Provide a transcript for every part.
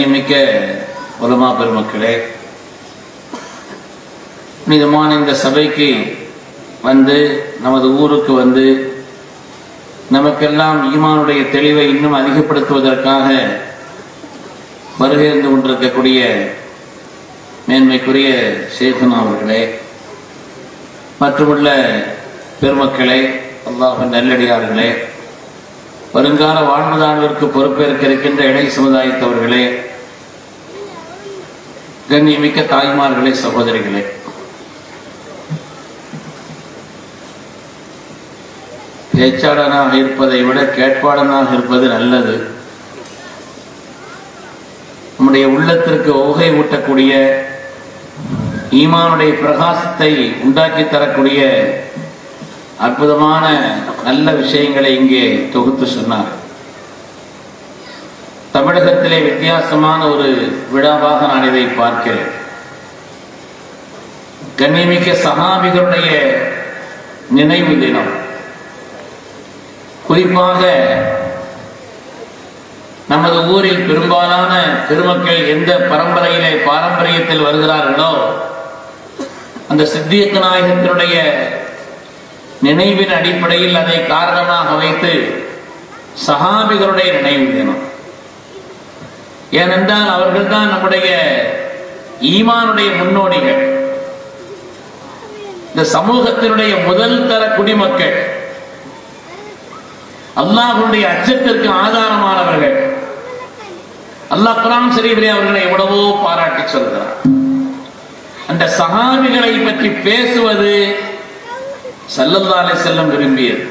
கண்ணியமிக்க உலமா பெருமக்களே, புனிதமான இந்த சபைக்கு வந்து நமது ஊருக்கு வந்து நமக்கெல்லாம் ஈமானுடைய தெளிவை இன்னும் அதிகப்படுத்துவதற்காக வருகை இருந்து கொண்டிருக்கக்கூடிய மேன்மைக்குரிய ஷேகுனா அவர்களே, மற்றுமுள்ள பெருமக்களே, அல்லாஹ்வின் நல்லடியார்களே, வருங்கால வாழ்வுதாழ்விற்கு பொறுப்பேற்க இருக்கின்ற இணை சமுதாயத்தவர்களே, கண்ணியமிக்க தாய்மார்களே, சகோதரிகளே, பேச்சாளனாக இருப்பதை விட கேட்பாளனாக இருப்பது நல்லது. நம்முடைய உள்ளத்திற்கு ஓகை ஊட்டக்கூடிய ஈமானுடைய பிரகாசத்தை உண்டாக்கி தரக்கூடிய அற்புதமான நல்ல விஷயங்களை இங்கே தொகுத்து சொன்னார். தமிழகத்திலே வித்தியாசமான ஒரு விழாவாக நான் இதை பார்க்கிறேன். கண்ணியமிக்க சஹாபிகளுடைய நினைவு தினம். குறிப்பாக நமது ஊரில் பெரும்பாலான பெருமக்கள் எந்த பாரம்பரியத்தில் வருகிறார்களோ அந்த சித்தியக் நாயகத்தினுடைய நினைவின் அடிப்படையில் அதை காரணமாக வைத்து சஹாபிகளுடைய நினைவு தினம். ஏனென்றால் அவர்கள் தான் நம்முடைய ஈமானுடைய முன்னோடிகள், இந்த சமூகத்தினுடைய முதல் தர குடிமக்கள், அல்லாஹ்வுடைய அச்சத்திற்கு ஆதாரமானவர்கள். அல்லாஹ் குர்ஆன் ஷரீஃபிலே அவர்களை எவ்வளவோ பாராட்டி சொல்கிறார். அந்த சஹாபிகளை பற்றி பேசுவது ஸல்லல்லாஹு அலைஹி வஸல்லம் விரும்பியது,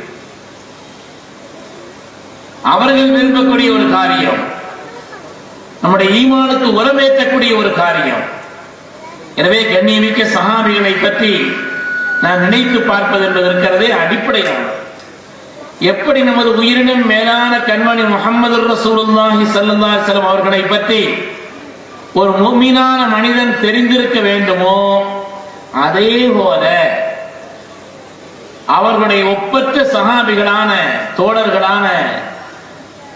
அவர்கள் விரும்பக்கூடிய ஒரு காரியம், நம்முடைய ஈமானுக்கு உரமேற்றக்கூடிய ஒரு காரியம். எனவே கண்ணியமிக்க சஹாபிகளை பற்றி நான் நினைத்து பார்ப்பது என்பது இருக்கிறதே அடிப்படையானது. எப்படி நமது உயிரினும் மேலான கண்மணி முஹம்மது ரசூலுல்லாஹி ஸல்லல்லாஹு அலைஹி வஸல்லம் அவர்களை பற்றி ஒரு முஃமினான மனிதன் தெரிந்திருக்க வேண்டுமோ, அதே போல அவர்களுடைய ஒப்பற்ற சஹாபிகளான தோழர்களான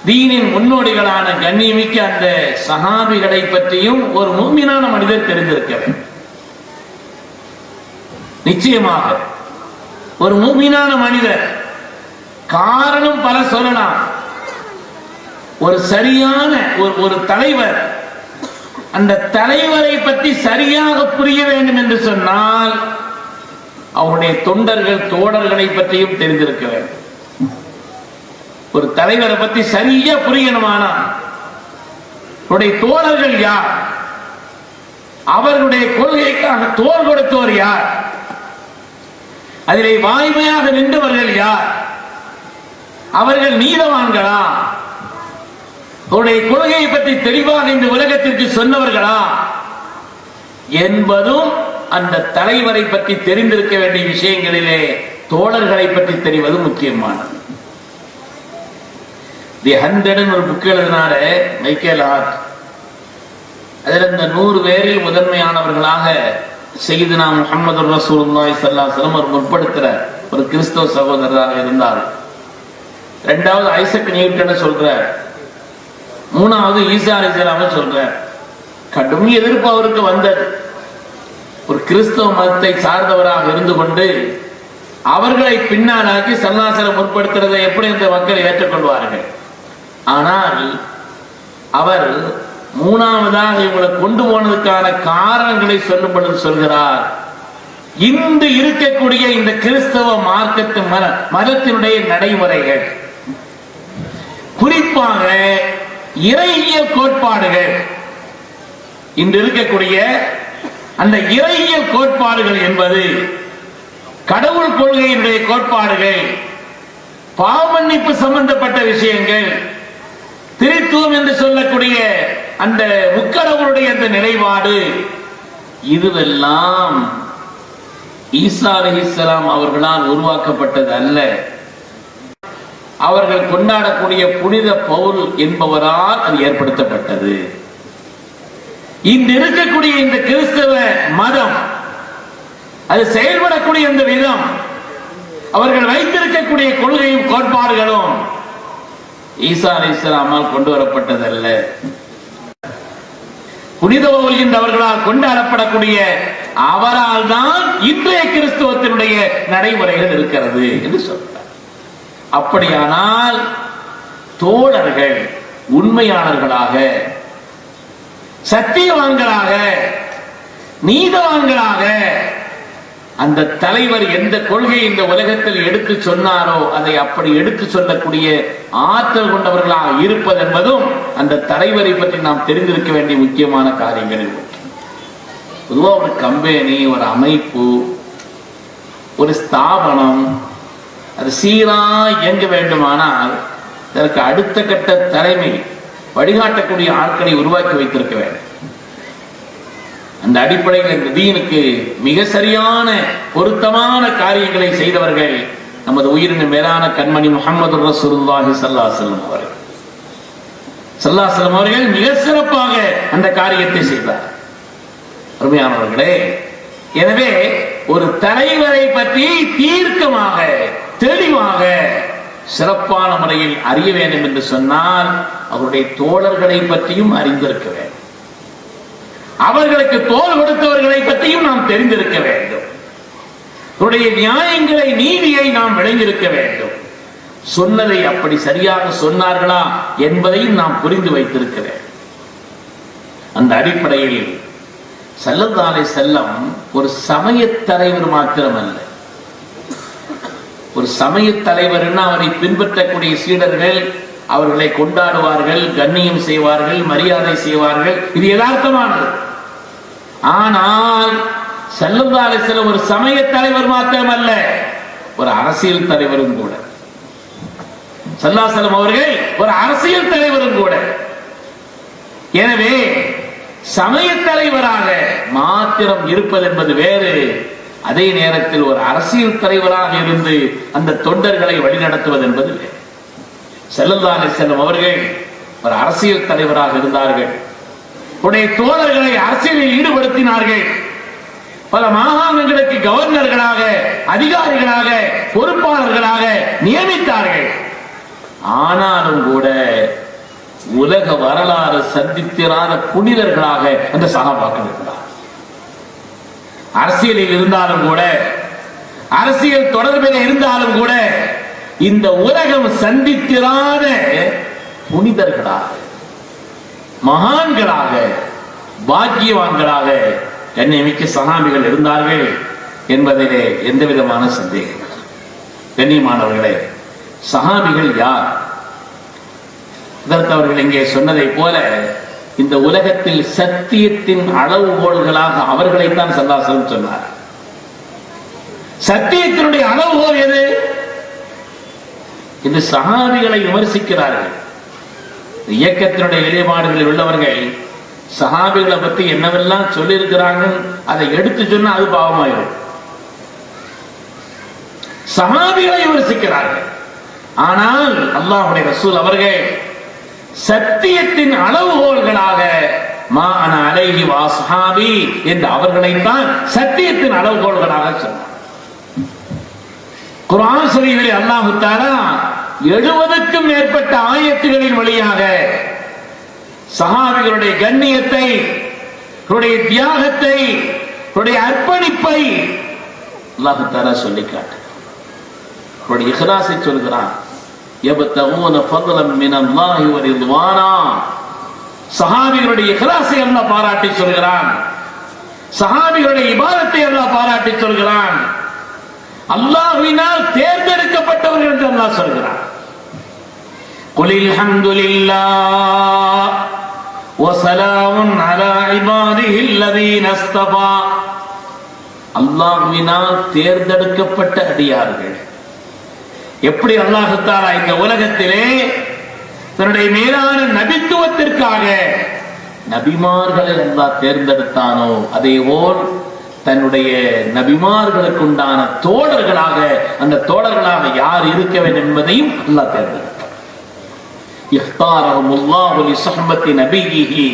தீனின் முன்னோடிகளான கண்ணியமிக்க அந்த சஹாபிகளை பற்றியும் ஒரு முஃமினான மனிதர் தெரிந்திருக்க வேண்டும். நிச்சயமாக ஒரு முஃமினான மனிதர், காரணம் பல சொல்லலாம். ஒரு சரியான ஒரு தலைவர், அந்த தலைவரை பற்றி சரியாக புரிய வேண்டும் என்று சொன்னால் அவருடைய தொண்டர்கள் தோழர்களை பற்றியும் தெரிந்திருக்க வேண்டும். ஒரு தலைவரை பற்றி சரியா புரியணுமானால் அவருடைய தோழர்கள் யார், அவர்களுடைய கொள்கைக்காக தோள் கொடுத்தோர் யார், அதிலே வாய்மையாக நின்றவர்கள் யார், அவர்கள் நீதவான்களா, அவருடைய கொள்கையை பற்றி தெளிவாக இந்த உலகத்திற்கு சொன்னவர்களா என்பதும் அந்த தலைவரை பற்றி தெரிந்திருக்க வேண்டிய விஷயங்களிலே தோழர்களை பற்றி தெரிவது முக்கியமானது. தி 100 ஒரு புக் எழுதினாரு மைக்கேல் ஹார்ட். அதில் இந்த 100 பேரில் முதன்மையானவர்களாக சையதுனா முஹம்மது ரசூலுல்லாஹி ஸல்லல்லாஹு அலைஹி வஸல்லம் முற்படுத்துற ஒரு கிறிஸ்தவ சகோதரராக இருந்தார். 2வது ஐசக் நியூட்டனை சொல்றார். 3வது ஈசா அலைஹிஸ்ஸலாமை சொல்றார். கடும் எதிர்ப்பு அவருக்கு வந்தது. ஒரு கிறிஸ்தவ மதத்தை சார்ந்தவராக இருந்து கொண்டு அவர்களை பின்னாலாக்கி ஸல்லல்லாஹு அலைஹி வஸல்லம் முற்படுத்துறதை எப்படி இந்த மக்கள் ஏற்றுக்கொள்வார்கள்? ஆனால் அவர் 3வதாக இவங்களை கொண்டு போனதுக்கான காரணங்களை சொல்லும் பொழுது சொல்கிறார், இன்று இருக்கக்கூடிய இந்த கிறிஸ்தவ மார்க்கத்து மதத்தினுடைய நடைமுறைகள், குறிப்பாக இறையியல் கோட்பாடுகள், இன்று இருக்கக்கூடிய அந்த இறையியல் கோட்பாடுகள் என்பது கடவுள் கொள்கையினுடைய கோட்பாடுகள், பாவமன்னிப்பு சம்பந்தப்பட்ட விஷயங்கள், திரித்துவம் என்று சொல்லக்கூடிய அந்த முக்கடவுளுடைய அந்த நிலைப்பாடு, இதுவெல்லாம் ஈசா அலைஹிஸ்ஸலாம் அவர்களால் உருவாக்கப்பட்டது அல்ல. அவர்கள் கொண்டாடக்கூடிய புனித பவுல் என்பவரால் அது ஏற்படுத்தப்பட்டது. இன்று இருக்கக்கூடிய இந்த கிறிஸ்தவ மதம் அது செயல்படக்கூடிய இந்த விதம், அவர்கள் வைத்திருக்கக்கூடிய கொள்கையும் கோட்பாடுகளும் ஈசா அலைஹிஸ்ஸலாமால் கொண்டு வரப்பட்டதல்ல. புனிதவோல் என்றவர்களால் கொண்டாடப்படக்கூடிய அவரால் தான் இன்றைய கிறிஸ்துவத்தினுடைய நடைமுறைகள் இருக்கிறது என்று சொல்றார். அப்படியானால் தோழர்கள் உண்மையாளர்களாக, சத்தியவான்களாக, நீதவான்களாக அந்த தலைவர் எந்த கொள்கை இந்த உலகத்தில் எடுத்து சொன்னாரோ அதை அப்படி எடுத்து சொல்லக்கூடிய ஆற்றல் கொண்டவர்களாக இருப்பது என்பதும் அந்த தலைவரை பற்றி நாம் தெரிந்திருக்க வேண்டிய முக்கியமான காரியங்களில் ஒன்று. பொதுவாக ஒரு கம்பெனி, ஒரு அமைப்பு, ஒரு ஸ்தாபனம் அது சீரா இயங்க வேண்டுமானால் அதற்கு அடுத்த கட்ட தலைமை வழிகாட்டக்கூடிய ஆட்களை உருவாக்கி வைத்திருக்க வேண்டும். அந்த அடிப்படையில் இந்த தீனுக்கு மிக சரியான பொருத்தமான காரியங்களை செய்தவர்கள் நமது உயிரின் மேலான கண்மணி முஹம்மது ரசூலுல்லாஹி ஸல்லல்லாஹு அலைஹி வஸல்லம் அவர்கள். ஸல்லல்லாஹு அலைஹி வஸல்லம் அவர்கள் மிக சிறப்பாக அந்த காரியத்தை செய்தார். அருமையானவர்களே, எனவே ஒரு தலைவரை பற்றி தீர்க்கமாக, தெளிவாக, சிறப்பான முறையில் அறிய வேண்டும் என்று சொன்னால் அவருடைய தோழர்களை பற்றியும் அறிந்திருக்க வேண்டும். அவர்களுக்கு தோள் கொடுத்தவர்களை பற்றியும் நாம் தெரிந்திருக்க வேண்டும். அவருடைய நியாயங்களை, நீதியை நாம் விளங்கியிருக்க வேண்டும். சொன்னதை அப்படி சரியாக சொன்னார்களா என்பதையும் நாம் புரிந்து வைத்திருக்க வேண்டும். அந்த அடிப்படையில் ஸல்லல்லாஹு அலைஹி வஸல்லம் ஒரு சமய தலைவர் மாத்திரமல்ல. ஒரு சமய தலைவர் அவரை பின்பற்றக்கூடிய சீடர்கள் அவர்களை கொண்டாடுவார்கள், கண்ணியம் செய்வார்கள், மரியாதை செய்வார்கள். இது யதார்த்தமானது. ஆனால் ஸல்லல்லாஹு அலைஹி வஸல்லம் ஒரு சமய தலைவர் மாத்திரமல்ல, ஒரு அரசியல் தலைவரும் கூட. ஸல்லல்லாஹு அலைஹி வஸல்லம் அவர்கள் ஒரு அரசியல் தலைவரும் கூட. எனவே சமய தலைவராக மாத்திரம் இருப்பது என்பது வேறு, அதே நேரத்தில் ஒரு அரசியல் தலைவராக இருந்து அந்த தொண்டர்களை வழிநடத்துவது என்பது வேறு. ஸல்லல்லாஹு அலைஹி வஸல்லம் அவர்கள் ஒரு அரசியல் தலைவராக இருந்தார்கள். உடைய தோழர்களை அரசியலில் ஈடுபடுத்தினார்கள். பல மாகாணங்களுக்கு கவர்னர்களாக, அதிகாரிகளாக, பொறுப்பாளர்களாக நியமித்தார்கள். ஆனாலும் கூட உலக வரலாறு சந்தித்திராத புனிதர்களாக அந்த சஹாபாக்கள் இருந்தார். அரசியலில் இருந்தாலும் கூட, அரசியல் தொடர்பில் இருந்தாலும் கூட இந்த உலகம் சந்தித்திராத புனிதர்களாக, மகான்களாக, பாக்கியவான்களாக கண்ணியமிக்க சஹாபிகள் இருந்தார்கள் என்பதிலே எந்த விதமான சந்தேகம். கண்ணியமானவர்களே, சஹாபிகள் யார்? அவர்கள் இங்கே சொன்னதை போல இந்த உலகத்தில் சத்தியத்தின் அளவுகோல்களாக அவர்களைத்தான் ஸல்லல்லாஹு அலைஹி வஸல்லம் சொன்னார். சத்தியத்தினுடைய அளவுகோல் எது? இந்த சஹாபிகளை விமர்சிக்கிறார்கள். இயக்கத்தினுடைய நிலைப்பாடுகளில் உள்ளவர்கள் சஹாபிகளை பற்றி என்னவெல்லாம் சொல்லி இருக்கிறாங்க அதை எடுத்து சொன்னா அது பாவமாயிரும். சஹாபிகளை விமர்சிக்கிறார்கள். ஆனால் அல்லாஹ்வுடைய ரசூல் அவர்கள் சத்தியத்தின் அளவுகோல்களாக மா அன அலைஹி வ அஸ்ஹாபி என்று அவர்களைத்தான் சத்தியத்தின் அளவுகோல்களாக சொன்னார். குர்ஆன் ஷரீஃபிலே அல்லாஹ் தஆலா 70க்கும் மேற்பட்ட ஆயத்துகளின் வழியாக சஹாபிகளுடைய கண்ணியத்தை, அவருடைய தியாகத்தை, அவருடைய அர்ப்பணிப்பை அல்லாஹ் தஆலா சொல்லி காட்டுகிறார். அவருடைய இக்லாஸை சொல்கிறான். யப்தகூன ஃபضلا மின் அல்லாஹி வ ரிضவானா. சஹாபிகளுடைய இக்லாஸை அல்லாஹ் பாராட்டி சொல்கிறான். சஹாபிகளுடைய இபாதத்தை அல்லாஹ் பாராட்டி சொல்கிறான். அல்லாஹ்வினால் தேர்ந்தெடுக்கப்பட்டவர்கள் என்று அல்லாஹ் சொல்கிறான். குலில் ஹம்துலில்லாஹ் வ ஸலாமுன் அலா இபாதிஹில்லதீன இஸ்தஃபா. அல்லாஹ்வினால் தேர்ந்தெடுக்கப்பட்ட அடியார்கள். எப்படி அல்லாஹ் தஆலா இந்த உலகத்திலே தன்னுடைய மேலான நபித்துவத்திற்காக நபிமார்களை அல்லாஹ் தேர்ந்தெடுத்தானோ அதேபோல் தன்னுடைய நபிமார்களுக்கு உண்டான தோழர்களாக, அந்த தோழர்களாக யார் இருக்க வேண்டும் என்பதையும் அல்லாஹ் தேர்ந்தெடுத்தார். இஃப்தாரஹுமுல்லாஹு லிஸஹ்பத்தி நபியிஹி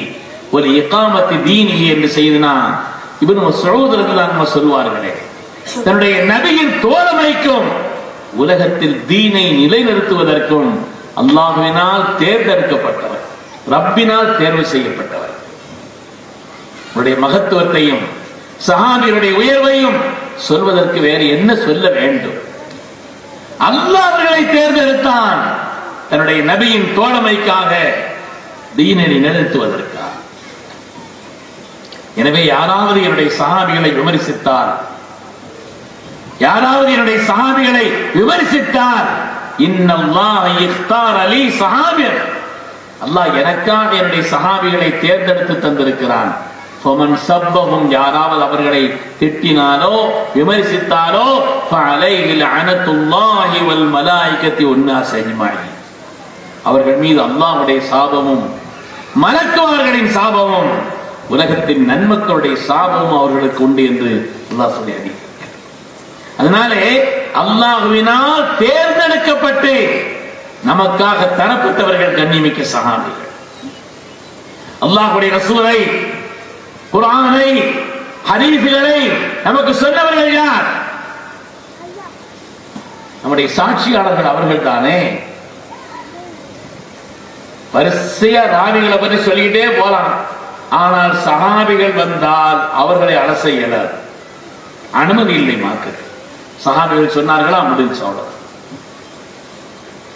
வ லிஇகாமத்தி தீனிஹி என்று செய்தனா இப்னு மஸ்ஊத் ரலியல்லாஹு அன்ஹு சொல்வார்களே, தன்னுடைய நபியின் தோழமைக்கும் உலகத்தில் தீனை நிலைநிறுத்துவதற்கும் அல்லாஹ்வினால் தேர்ந்தெடுக்கப்பட்டவர், ரப்பினால் தேர்வு செய்யப்பட்டவர். உன்னுடைய மகத்துவத்தையும் சஹாபிகளுடைய உயர்வையும் சொல்வதற்கு வேறு என்ன சொல்ல வேண்டும்? அல்லாஹ் அவர்களை தேர்ந்தெடுத்தான் தன்னுடைய நபியின் தோழமைக்காக, தீனை நிலைநிறுத்துவதற்காக. எனவே யாராவது என்னுடைய சஹாபிகளை விமர்சித்தால், யாராவது என்னுடைய சஹாபிகளை விமர்சித்தால், இன்னல்லாஹ இஃப்தார லீ சஹாபியர், அல்லாஹ் எனக்காக என்னுடைய சஹாபிகளை தேர்ந்தெடுத்து தந்திருக்கிறான். ஃபமன் சப்பஹும், யாராவது அவர்களை திட்டினாலோ விமர்சித்தாலோ, ஃபஅலைஹி லஅனத்துல்லாஹி வல் மலாயிகத்தி வன்னாஸ் அஜ்மஈன், அவர்கள் மீது அல்லாஹ்வுடைய சாபமும் மலக்குமார்களின் சாபமும் உலகத்தின் நன்மக்களுடைய சாபமும் அவர்களுக்கு உண்டு என்று அல்லாஹ் சொல்லி அறிவிக்கிறார். அதனாலே அல்லாஹ்வினால் தேர்ந்தெடுக்கப்பட்டு நமக்காக தரப்பட்டவர்கள் கண்ணியமிக்க சஹாபிகள். அல்லாஹ்வுடைய ரசூலை, குர்ஆனை, ஹதீஸ்களை நமக்கு சொன்னவர்கள் யார்? நம்முடைய சாட்சியாளர்கள் அவர்கள் தானே. வரிசையா ராவிகளை பற்றி சொல்லிக்கிட்டே போலாம். ஆனால் சஹாபிகள் வந்தால் அவர்களை அலச இயலாது, அனுமதி இல்லை. மார்க்கத்தில் சஹாபிகள் சொன்னார்களா, முடிஞ்சு அவ்வளவு.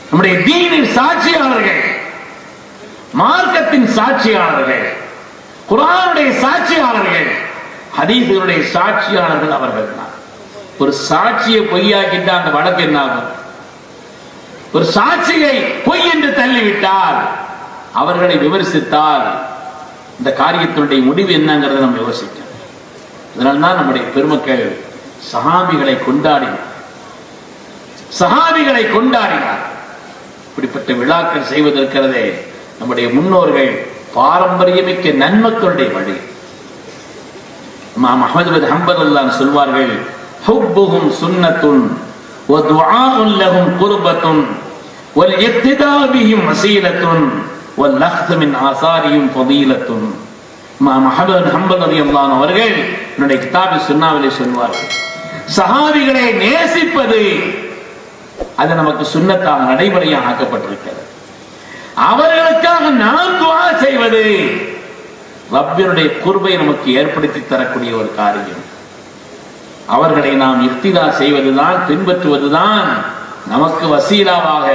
நம்முடைய தீனின் சாட்சியாளர்கள், மார்க்கத்தின் சாட்சியாளர்கள், குர்ஆனுடைய சாட்சியாளர்கள், ஹதீஸ்களுடைய சாட்சியாளர்கள் அவர்கள் தான். ஒரு சாட்சியை பொய்யாக்கிட்டா அந்த வழக்கு என்ன ஆகும்? ஒரு சாட்சியை பொய் என்று தள்ளிவிட்டால், அவர்களை விமர்சித்தால் இந்த காரியத்தினுடைய முடிவு என்னங்கிறத நம்ம யோசிக்கணும். அதனால்தான் நம்முடைய பெருமக்கள் சஹாபிகளை கொண்டாடினார், சஹாபிகளை கொண்டாடினார். இப்படிப்பட்ட விழாக்கள் செய்வதற்கிறதே நம்முடைய முன்னோர்கள் பாரம்பரியமிக்க நன்மக்களுடைய வழி. இமாம் அஹ்மத் பின் ஹம்பல் சொல்வார்கள், ஹுப்புஹும் சுன்னத்துன் வ துஆஉன் லஹும் குர்பத்துன் வல் இக்திதாஉ பிஹிம் வஸீலத்துன் வல் லஹ்து மின் ஆசாரிஹிம் ஃபதீலத்துன். இமாம் அஹ்மத் பின் ஹம்பல் ரலியல்லாஹு அன்ஹு அவர்கள் தன்னுடைய கிதாபு சுன்னாவிலே சொல்வார்கள், சஹாபிகளை நேசிப்பது அது நமக்கு சுன்னத்தாக நடைமுறையாக ஆக்கப்பட்டிருக்கிறது. அவர்களுக்காக நாம் துஆ செய்வது ரப்பினுடைய குர்பை நமக்கு ஏற்படுத்தி தரக்கூடிய ஒரு காரியம். அவர்களை நாம் இக்திதா செய்வதுதான், பின்பற்றுவதுதான் நமக்கு வசீலாவாக,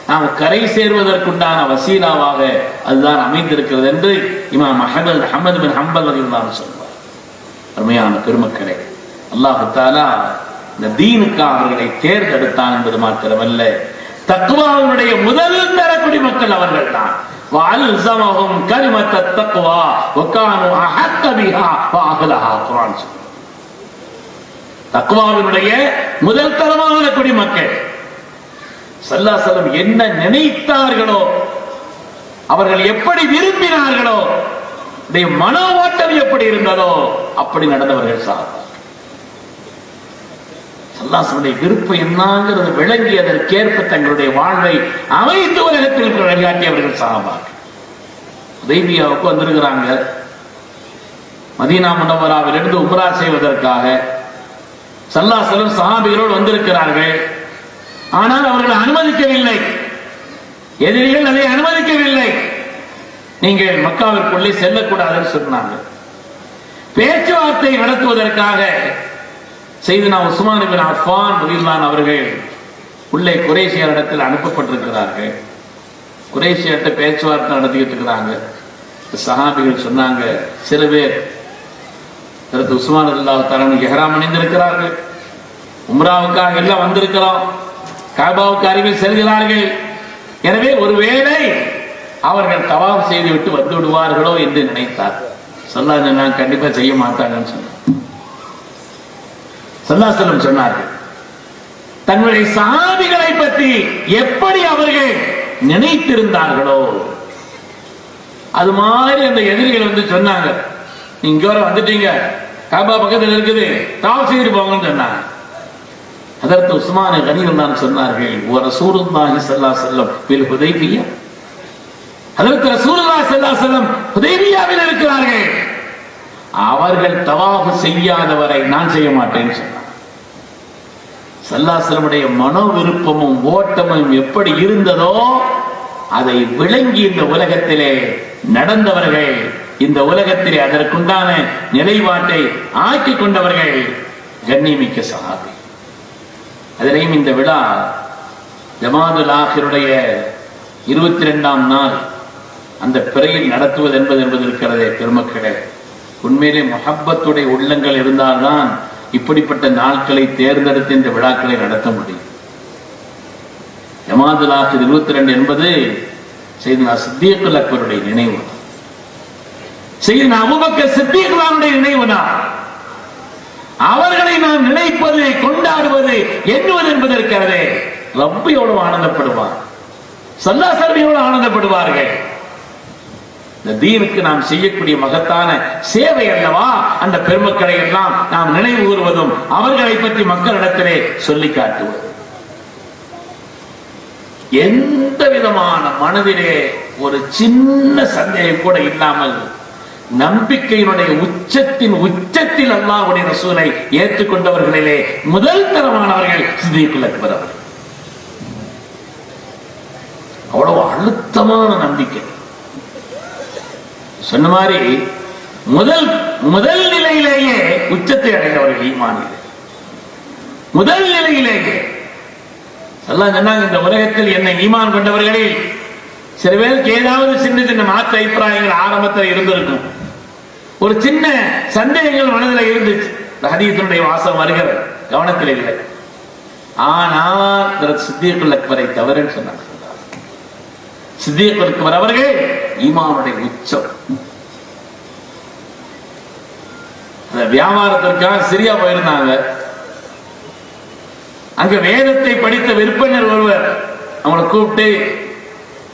நாம் கரை சேர்வதற்குண்டான வசீலாவாக அதுதான் அமைந்திருக்கிறது என்று இமாம் அஹ்மத் பின் ஹம்பல் ரலியல்லாஹு அன்ஹு சொல்வார். அருமையான பெருமக்களே, அல்லாஹ் தஆலா இந்த தீனுக்காக அவர்களை தேர்ந்தெடுத்தான் என்பது மாத்திரமல்ல, தக்வாவுடைய முதல் தர குடிமக்கள் அவர்கள் தான். வஅல்ஸமஹும் கலிமத்தத் தக்வா வகானு அஹக்க பிஹா வஅஹ்லஹா. குர்ஆன் சொல்லுது, தக்வாவினுடைய முதல் தரமான குடிமக்கள் ஸல்லல்லாஹு அலைஹி வஸல்லம் என்ன நினைத்தார்களோ, அவர்கள் எப்படி விரும்பினார்களோ, மன ஓட்டம் எப்படி இருந்ததோ அப்படி நடந்தவர்கள் சஹாபா. அல்லாஹ்வுடைய விருப்பம் என்னங்கிறது விளங்கி அதற்கேற்ப தங்களுடைய வாழ்வை அமைத்து உலகத்தில் வழிகாட்டியவர்கள் சஹாபாக்கள். ஹுதைபியாவுக்கு வந்திருக்கிறாங்க. மதீனா முனவ்வராவிலிருந்து உம்ரா செய்வதற்காக ஸல்லல்லாஹு அலைஹி வஸல்லம் சஹாபிகளோடு வந்திருக்கிறார்கள். ஆனால் அவர்கள் அனுமதிக்கவில்லை, எதிரிகள் அதை அனுமதிக்கவில்லை. நீங்கள் மக்காவிற்குள்ளே செல்லக்கூடாதுன்னு சொன்னாங்க. பேச்சுவார்த்தை நடத்துவதற்காக சையதுனா உஸ்மான் இப்னு அஃபான் ரலியல்லாஹு அன்ஹு அவர்கள் உள்ளே குறைஷியரிடத்தில் அனுப்பப்பட்டிருக்கிறார்கள். குறைஷியர்கிட்ட பேச்சுவார்த்தை நடத்திக்கிட்டு இருக்கிறாங்க. சஹாபிகள் சொன்னாங்க, சில பேர் உஸ்மான் ரலியல்லாஹு தஆலா இஹ்ராம் அணிந்திருக்கிறார்கள், உம்ராவுக்காக எல்லாம் வந்திருக்கிறோம், காபாவுக்கு அருகில் செல்கிறார்கள், எனவே ஒருவேளை அவர்கள் தவாப் செய்துவிட்டு வந்து விடுவார்களோ என்று நினைத்தார். ஸல்லல்லாஹு நான் கண்டிப்பா செய்ய மாட்டாங்கன்னு சொன்னார். ஸல்லல்லாஹு அலைஹி வஸல்லம் சொன்னார்கள், தங்களுடைய சஹாபிகளை பற்றி எப்படி அவர்கள் நினைத்திருந்தார்களோ அது மாதிரி அந்த எதிரிகள் வந்து சொன்னாங்க, நீங்க வர வந்துட்டீங்க, காபா பக்கத்தில் இருக்குது, தவாப் செய்துட்டு போங்கன்னு சொன்னாங்க. ஹதரத் உஸ்மான் கனியல்லாஹு சொன்னார்கள், வ ரசூலுல்லாஹி ஸல்லல்லாஹு அலைஹி வஸல்லம் பில் ஹுதைபிய்யா, ஹதரத் ரசூலுல்லாஹி ஸல்லல்லாஹு அலைஹி வஸல்லம் ஹுதைபியாவில் இருக்கிறார்கள், அவர்கள் தவாஃப் செய்யாதவரை நான் செய்ய மாட்டேன்னு சொன்னார். ஸல்லல்லாஹு அலைஹி வஸல்லமுடைய மனோ விருப்பமும் ஓட்டமும் எப்படி இருந்ததோ அதை விளங்கி இந்த உலகத்திலே நடந்தவர்கள் இந்த உலகத்திலே அதற்குண்டான நிலைப்பாட்டை ஆக்கிக் கொண்டவர்கள் கண்ணியமிக்க சஹாபி. அதிலேயும் இந்த விழா ஜமாதுல் ஆகிருடைய 22ஆம் நாள் அந்த பிறையில் நடத்துவது என்பது இருக்கிறதே பெருமக்களே, உண்மையிலே முஹப்பத்துடைய உள்ளங்கள் இருந்தால்தான் இப்படிப்பட்ட நாட்களை தேர்ந்தெடுத்து இந்த விழாக்களை நடத்த முடியும். ஜமாதுல் ஆகிர் 22 என்பது சையதுனா சித்தீக்குல் அக்பருடைய நினைவு, சையதுனா அபூபக்கர் சித்தீக்குல்லாவுடைய நினைவு நாள். அவர்களை நாம் நினைப்பது, கொண்டாடுவது, எண்ணுவது என்பது இருக்கிறதே, ரப்பு எவ்வளவு ஆனந்தப்படுவார், ஸல்லல்லாஹு அலைஹி வஸல்லம் எவ்வளவு ஆனந்தப்படுவார்கள். இந்த தீனுக்கு நாம் செய்யக்கூடிய மகத்தான சேவை அல்லவா அந்த பெருமக்களை எல்லாம் நாம் நினைவு கூறுவதும் அவர்களை பற்றி மக்களிடத்திலே சொல்லி காட்டுவதும். எந்த விதமான மனதிலே ஒரு சின்ன சந்தேகம் கூட இல்லாமல் நம்பிக்கையினுடைய உச்சத்தில் அல்லாஹ்வுடைய ரசூலை ஏற்றுக்கொண்டவர்களிலே முதல் தரமானவர்கள் சித்தீக்குல் அக்பர் அவர்கள். அவ்வளவு அழுத்தமான நம்பிக்கை. சொன்ன மாதிரி முதல் நிலையிலேயே உச்சத்தை அடைந்தவர்கள் ஈமானிலே, முதல் நிலையிலேயே. எல்லாம் சொன்னாங்க, இந்த உலகத்தில் என்னை ஈமான் கொண்டவர்களில் சில பேருக்கு ஏதாவது சின்ன சின்ன மாற்ற அபிப்பிராயங்கள் ஆரம்பத்தில் இருந்திருக்கும், ஒரு சின்ன சந்தேகங்கள் மனதில் இருந்துச்சு. ஹதீஸுடைய வாசம் வருகிறது, கவனத்தில் இல்லை. ஆனால் சித்தீக்குல் அக்பரை தவறுன்னு சொன்னாங்க. சித்தீக்குல் அக்பர் அவர்கள் ஈமானுடைய உச்சம். வியாபாரத்திற்காக சிரியா போயிருந்தாங்க. அங்க வேதத்தை படித்த விற்பனர் ஒருவர் அவங்களை கூப்பிட்டு,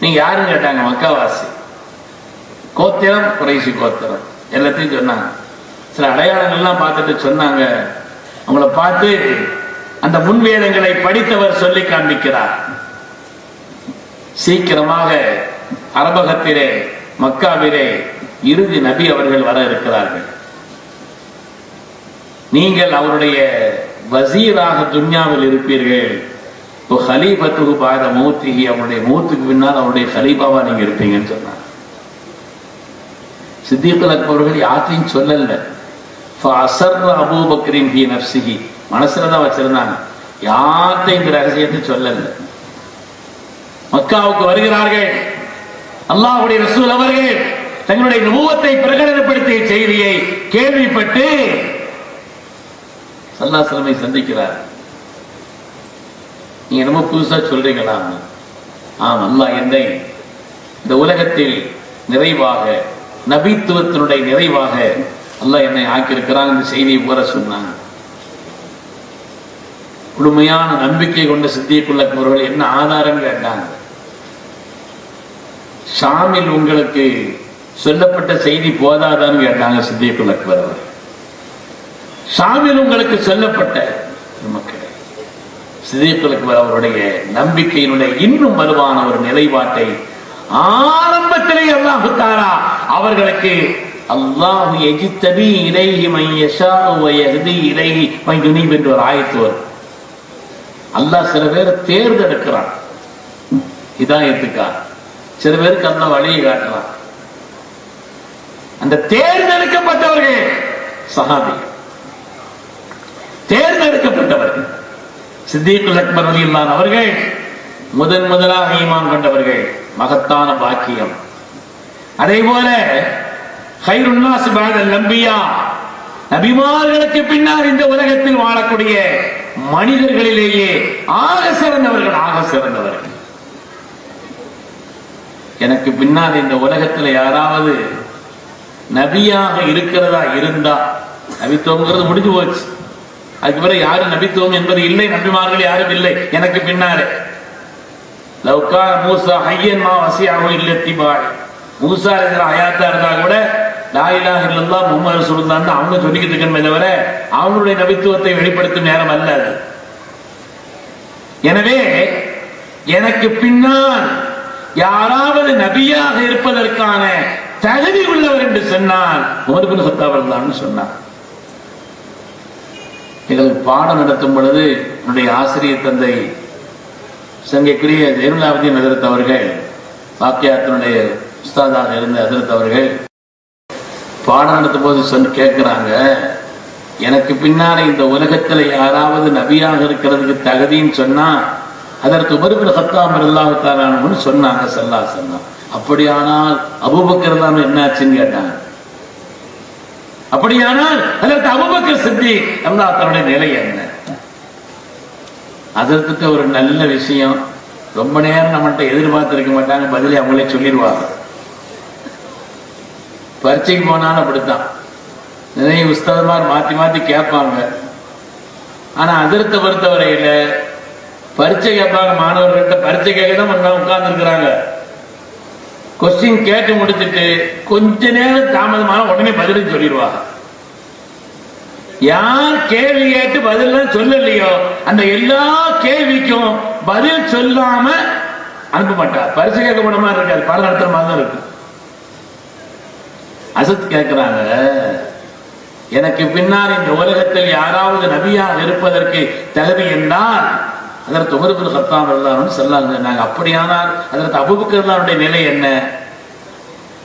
நீங்க யாருன்னு கேட்டாங்க. மக்காவாசி, கோத்திரம் குறைசி கோத்திரம், எல்லாத்தையும் சொன்னாங்க. சில அடையாளங்கள்லாம் பார்த்துட்டு சொன்னாங்க. அவங்கள பார்த்து அந்த முன்வேதங்களை படித்தவர் சொல்லி காண்பிக்கிறார். சீக்கிரமாக அரபகத்திலே மக்காவிலே இறுதி நபி அவர்கள் வர இருக்கிறார்கள். நீங்கள் அவருடைய வசீராக துன்யாவில் இருப்பீர்கள். ஹலீஃபத்துஹு பாத மௌத்திஹி, அவருடைய மௌத்துக்கு பின்னால் அவருடைய ஹலீஃபாவா நீங்க இருப்பீங்கன்னு சொன்னார். சித்தீக்குல் அக்பர் அவர்கள் யாத்தையும் சொல்லல. அபூபக்கரின் ஃபீ நஃப்ஸிஹி, மனசுலதான் வச்சிருந்தாங்க, யார்த்தையும் இந்த ரகசியத்தை சொல்லல. மக்காவுக்கு வருகிறார்கள். அல்லாஹ்வுடைய ரசூல் அவர்கள் தங்களுடைய நுபுவத்தை பிரகடனப்படுத்திய செய்தியை கேள்விப்பட்டு ஸல்லல்லாஹு அலைஹி வஸல்லம் சந்திக்கிறார். நீங்க என்னமோ புதுசா சொல்றீங்களா? ஆம், அல்லாஹ் என்னை இந்த உலகத்தில் நிறைவாக, நபித்துவத்தினுடைய நிறைவாக அல்லாஹ் என்னை ஆக்கியிருக்கிறான். இந்த செய்தியை கூற சொன்னாங்க. முழுமையான நம்பிக்கை கொண்ட சித்தீக்குல் அக்பர் என்ன ஆதாரம் கேட்டாங்க. ஷாமில் உங்களுக்கு சொல்லப்பட்ட செய்தி போதாதான்னு கேட்டாங்க சித்தீக்குல் அக்பர் அவர். ஷாமில் உங்களுக்கு சொல்லப்பட்ட மக்கள், சித்தீக்குல் அக்பர் அவருடைய நம்பிக்கையினுடைய இன்னும் வலுவான ஒரு நிலைப்பாட்டை ஆரம்பத்திலே அல்லாஹ் தஆலா அவர்களுக்கு அல்லாஹு யஜ்தபி இலைஹி மன் யஷாஉ வ யஹ்தி இலைஹி மன் யுனீப் என்ற ஒரு ஆயத்து வரும். அல்லாஹ் சில பேரை தேர்ந்தெடுக்கிறான் ஹிதாயத்துக்காக, சில பேருக்கு அல்லாஹ் வழியை காட்டுறான். அந்த தேர்ந்தெடுக்கப்பட்டவர்கள் சஹாபி, தேர்ந்தெடுக்கப்பட்டவர்கள் சித்தீக்குல் அக்பர் ரலியல்லாஹு அவர்கள் முதலாக ஈமான் கொண்டவர்கள், மகத்தான பாக்கியம். அதே போல கைருன் நாஸ் பஅதல் அன்பியா, நபிமார்களுக்கு பின்னால் இந்த உலகத்தில் வாழக்கூடிய மனிதர்களிலேயே ஆக சிறந்தவர்கள். எனக்கு பின்னால் இந்த உலகத்தில் யாராவது நபியாக இருக்கிறதா இருந்தா, நபித்துவங்கிறது முடிஞ்சு போச்சு, அதுக்கு பிறகு யாரும் நபித்துவம் என்பது இல்லை, நபிமார்கள் யாரும் இல்லை எனக்கு பின்னாலே. லவ்கா மூசா ஹய்யன் மா வஸிஅஹு இல்ல இத்திபாய், மூசா ஹயாத்தா இருந்தா கூட லா இலாஹ இல்லல்லாஹ் முஹம்மது ரசூலுல்லாஹ்னு அவங்க சொல்லிக்கிட்டு இருக்கணுமே தவிர அவங்களுடைய நபித்துவத்தை வெளிப்படுத்தும் நேரம் அல்ல அது. எனவே எனக்கு பின்னால் யாராவது நபியாக இருப்பதற்கான தகுதி உள்ளவர் என்று சொன்னால் உமர் இப்னு கத்தாப் தான் சொன்னார். எங்களுக்கு பாடம் நடத்தும் பொழுது என்னுடைய ஆசிரியர் தந்தை சங்கைக்குரிய ஜெயனுலாபுதீன் ஹஜ்ரத் அவர்கள், வாக்கியாத்தினுடைய உஸ்தாதாக இருந்த ஹஜ்ரத் அவர்கள் பாடம் நடத்தும் போது கேட்கிறாங்க, எனக்கு பின்னால இந்த உலகத்துல யாராவது நபியாக இருக்கிறதுக்கு தகுதின்னு சொன்னா அதற்கு உமர் இப்னு கத்தாப் ரலியல்லாஹு தஆலா அன்ஹு சொன்னாங்க. ஸல்லல்லாஹு அலைஹி வஸல்லம். அப்படியானால் அபூபக்கர் தான் என்னாச்சுன்னு கேட்டாங்க. அப்படியானால் அதற்கு அபூபக்கர் சித்திக் அல்லாஹ் தன்னுடைய நிலை என்ன? அதற்கு ஒரு நல்ல விஷயம், ரொம்ப நேரம் நம்மகிட்ட எதிர்பார்த்திருக்க மாட்டாங்க, பதிலே அவங்களே சொல்லிடுவாங்க. பரீட்சைக்கு போனாலும் அப்படித்தான், நிறைய உஸ்தாதுமார் மாத்தி மாத்தி கேட்பாங்க. ஆனா அதற்கு பொறுத்தவரையில பரீட்சை கேட்பாங்க, மாணவர்கள்ட்ட பரீட்சை கேட்க தான் உட்கார்ந்து இருக்கிறாங்க. கொஸ்டின் கேட்டு முடிச்சுட்டு கொஞ்ச நேரம் தாமதமான உடனே பதிலும் சொல்லிடுவாங்க. யார் கேள்வி கேட்டு பதில் சொல்லலையோ அந்த எல்லா கேள்விக்கும் பதில் சொல்லாம அனுப்ப மாட்டார். பரிசு கேட்க போன மாதிரி இருக்காது, பாடம் நடத்துற மாதிரி தான் இருக்கு. அசத் கேட்கிறாங்க, எனக்கு பின்னால் இந்த உலகத்தில் யாராவது நபியாக இருப்பதற்கு தகுதி என்றால் அதற்கு உமர் இப்னு கத்தாப் ரலியல்லாஹு அன்ஹு சொன்னாங்க. அப்படியானால் அதற்கு அபூபக்கர் நிலை என்ன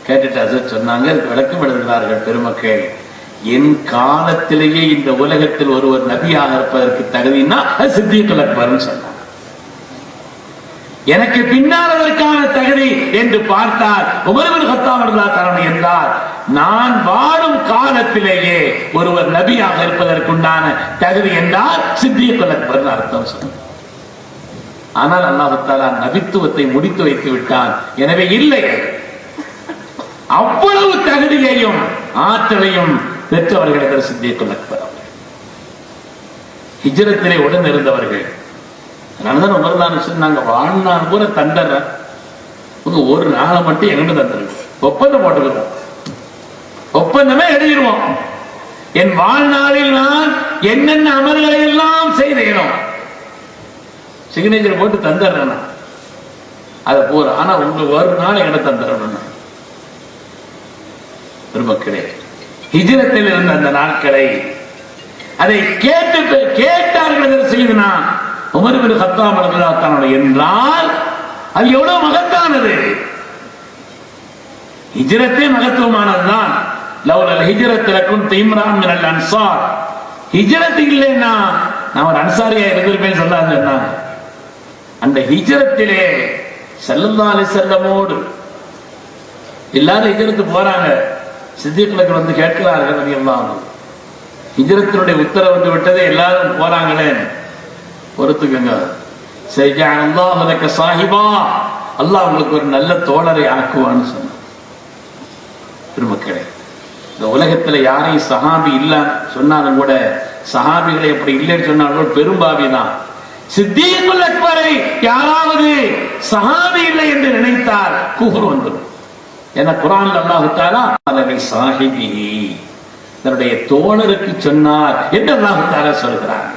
கேட்டுட்டு அசத் சொன்னாங்க. விளக்கம் எழுதுகிறார்கள் பெருமக்கள், என் காலத்திலேயே இந்த உலகத்தில் ஒருவர் நபியாக இருப்பதற்கு தகுதினா அது சித்திக் அக்பர்னு சொன்னாங்க. எனக்கு பின்னால் அதற்கான தகுதி என்று பார்த்தால் உமர் இப்னு கத்தாப் ரலியல்லாஹு அன்ஹு என்றால் நான் வாழும் காலத்திலேயே ஒருவர் நபியாக இருப்பதற்குண்டான தகுதி என்றால் சித்திக் அக்பர் அர்த்தம் சொன்னார். ஆனால் அல்லாஹ் தஆலா நபித்துவத்தை முடித்து வைத்து விட்டான். எனவே இல்லை, அவ்வளவு தகுதியையும் ஆற்றலையும் பெற்றவர்கள் சித்திக் அக்பர் அவர்கள். ஹிஜ்ரத்திலே உடன் இருந்தவர்கள். அதனாலதான் உமர் தான் சொன்னாங்க, வாழ்நாள் கூட தண்டறேன், ஒரு நாளை மட்டும் எங்கிட்ட தந்துருங்க, ஒப்பந்தம் போட்டுக்கிறோம், ஒப்பந்தமே எழுதிடுவோம். என் வாழ்நாளில் நான் என்னென்ன அமல்களை எல்லாம் செய்தேனோ சிக்னேச்சர் போட்டு தந்துடுறேன், அதை போற. ஆனா உங்களுக்கு ஒரு நாள் எங்கிட்ட தந்துடணும். பெருமக்களே, ஹிஜ்ரத்தில் இருந்த அந்த நாட்களை அதை கேட்டார்கள் செய்தனா உமர் இப்னு கத்தாப் ரலியல்லாஹு அன்ஹு என்றால் அது எவ்வளவு மகத்தானது. ஹிஜ்ரத்தே மகத்துவமானதுதான். லவ்லல் ஹிஜ்ரத் லகுன்து இம்ரான் மினல் அன்சார். ஹிஜ்ரத் இல்லைன்னா நான் ஒரு அன்சாரியா இருந்திருப்பேன்னு சொன்னாங்க. அந்த ஹிஜ்ரத்திலே ஸல்லல்லாஹு அலைஹி வஸல்லமோடு எல்லாரும் ஹிஜ்ரத்து போறாங்க. சித்திக் அக்பர் வந்து கேட்கிறார்கள், ரலியல்லாஹு அன்ஹு, ஹிஜ்ரத்தினுடைய உத்தரவு வந்து விட்டது, எல்லாரும் போறாங்களே, பொறுத்துக்கங்க, சைஜஅல்லாஹு லக சாஹிபா, அல்லாஹ் உங்களுக்கு ஒரு நல்ல தோழரை ஆக்குவான்னு சொன்னார். பெருமக்களே, இந்த உலகத்துல யாரையும் சஹாபி இல்ல சொன்னாலும் கூட, சஹாபிகளை எப்படி இல்லைன்னு சொன்னாலும் பெரும்பாவி தான். சித்திக் அக்பரை யாராவது சஹாபி இல்லை என்று நினைத்தால் குஃப்ர் வந்துடும். ஏன்னா குர்ஆன்ல அல்லாஹ் தஆலா அலகை சாஹிபி, தன்னுடைய தோழருக்கு சொன்னார் என்று அல்லாஹ் தஆலா சொல்கிறார்.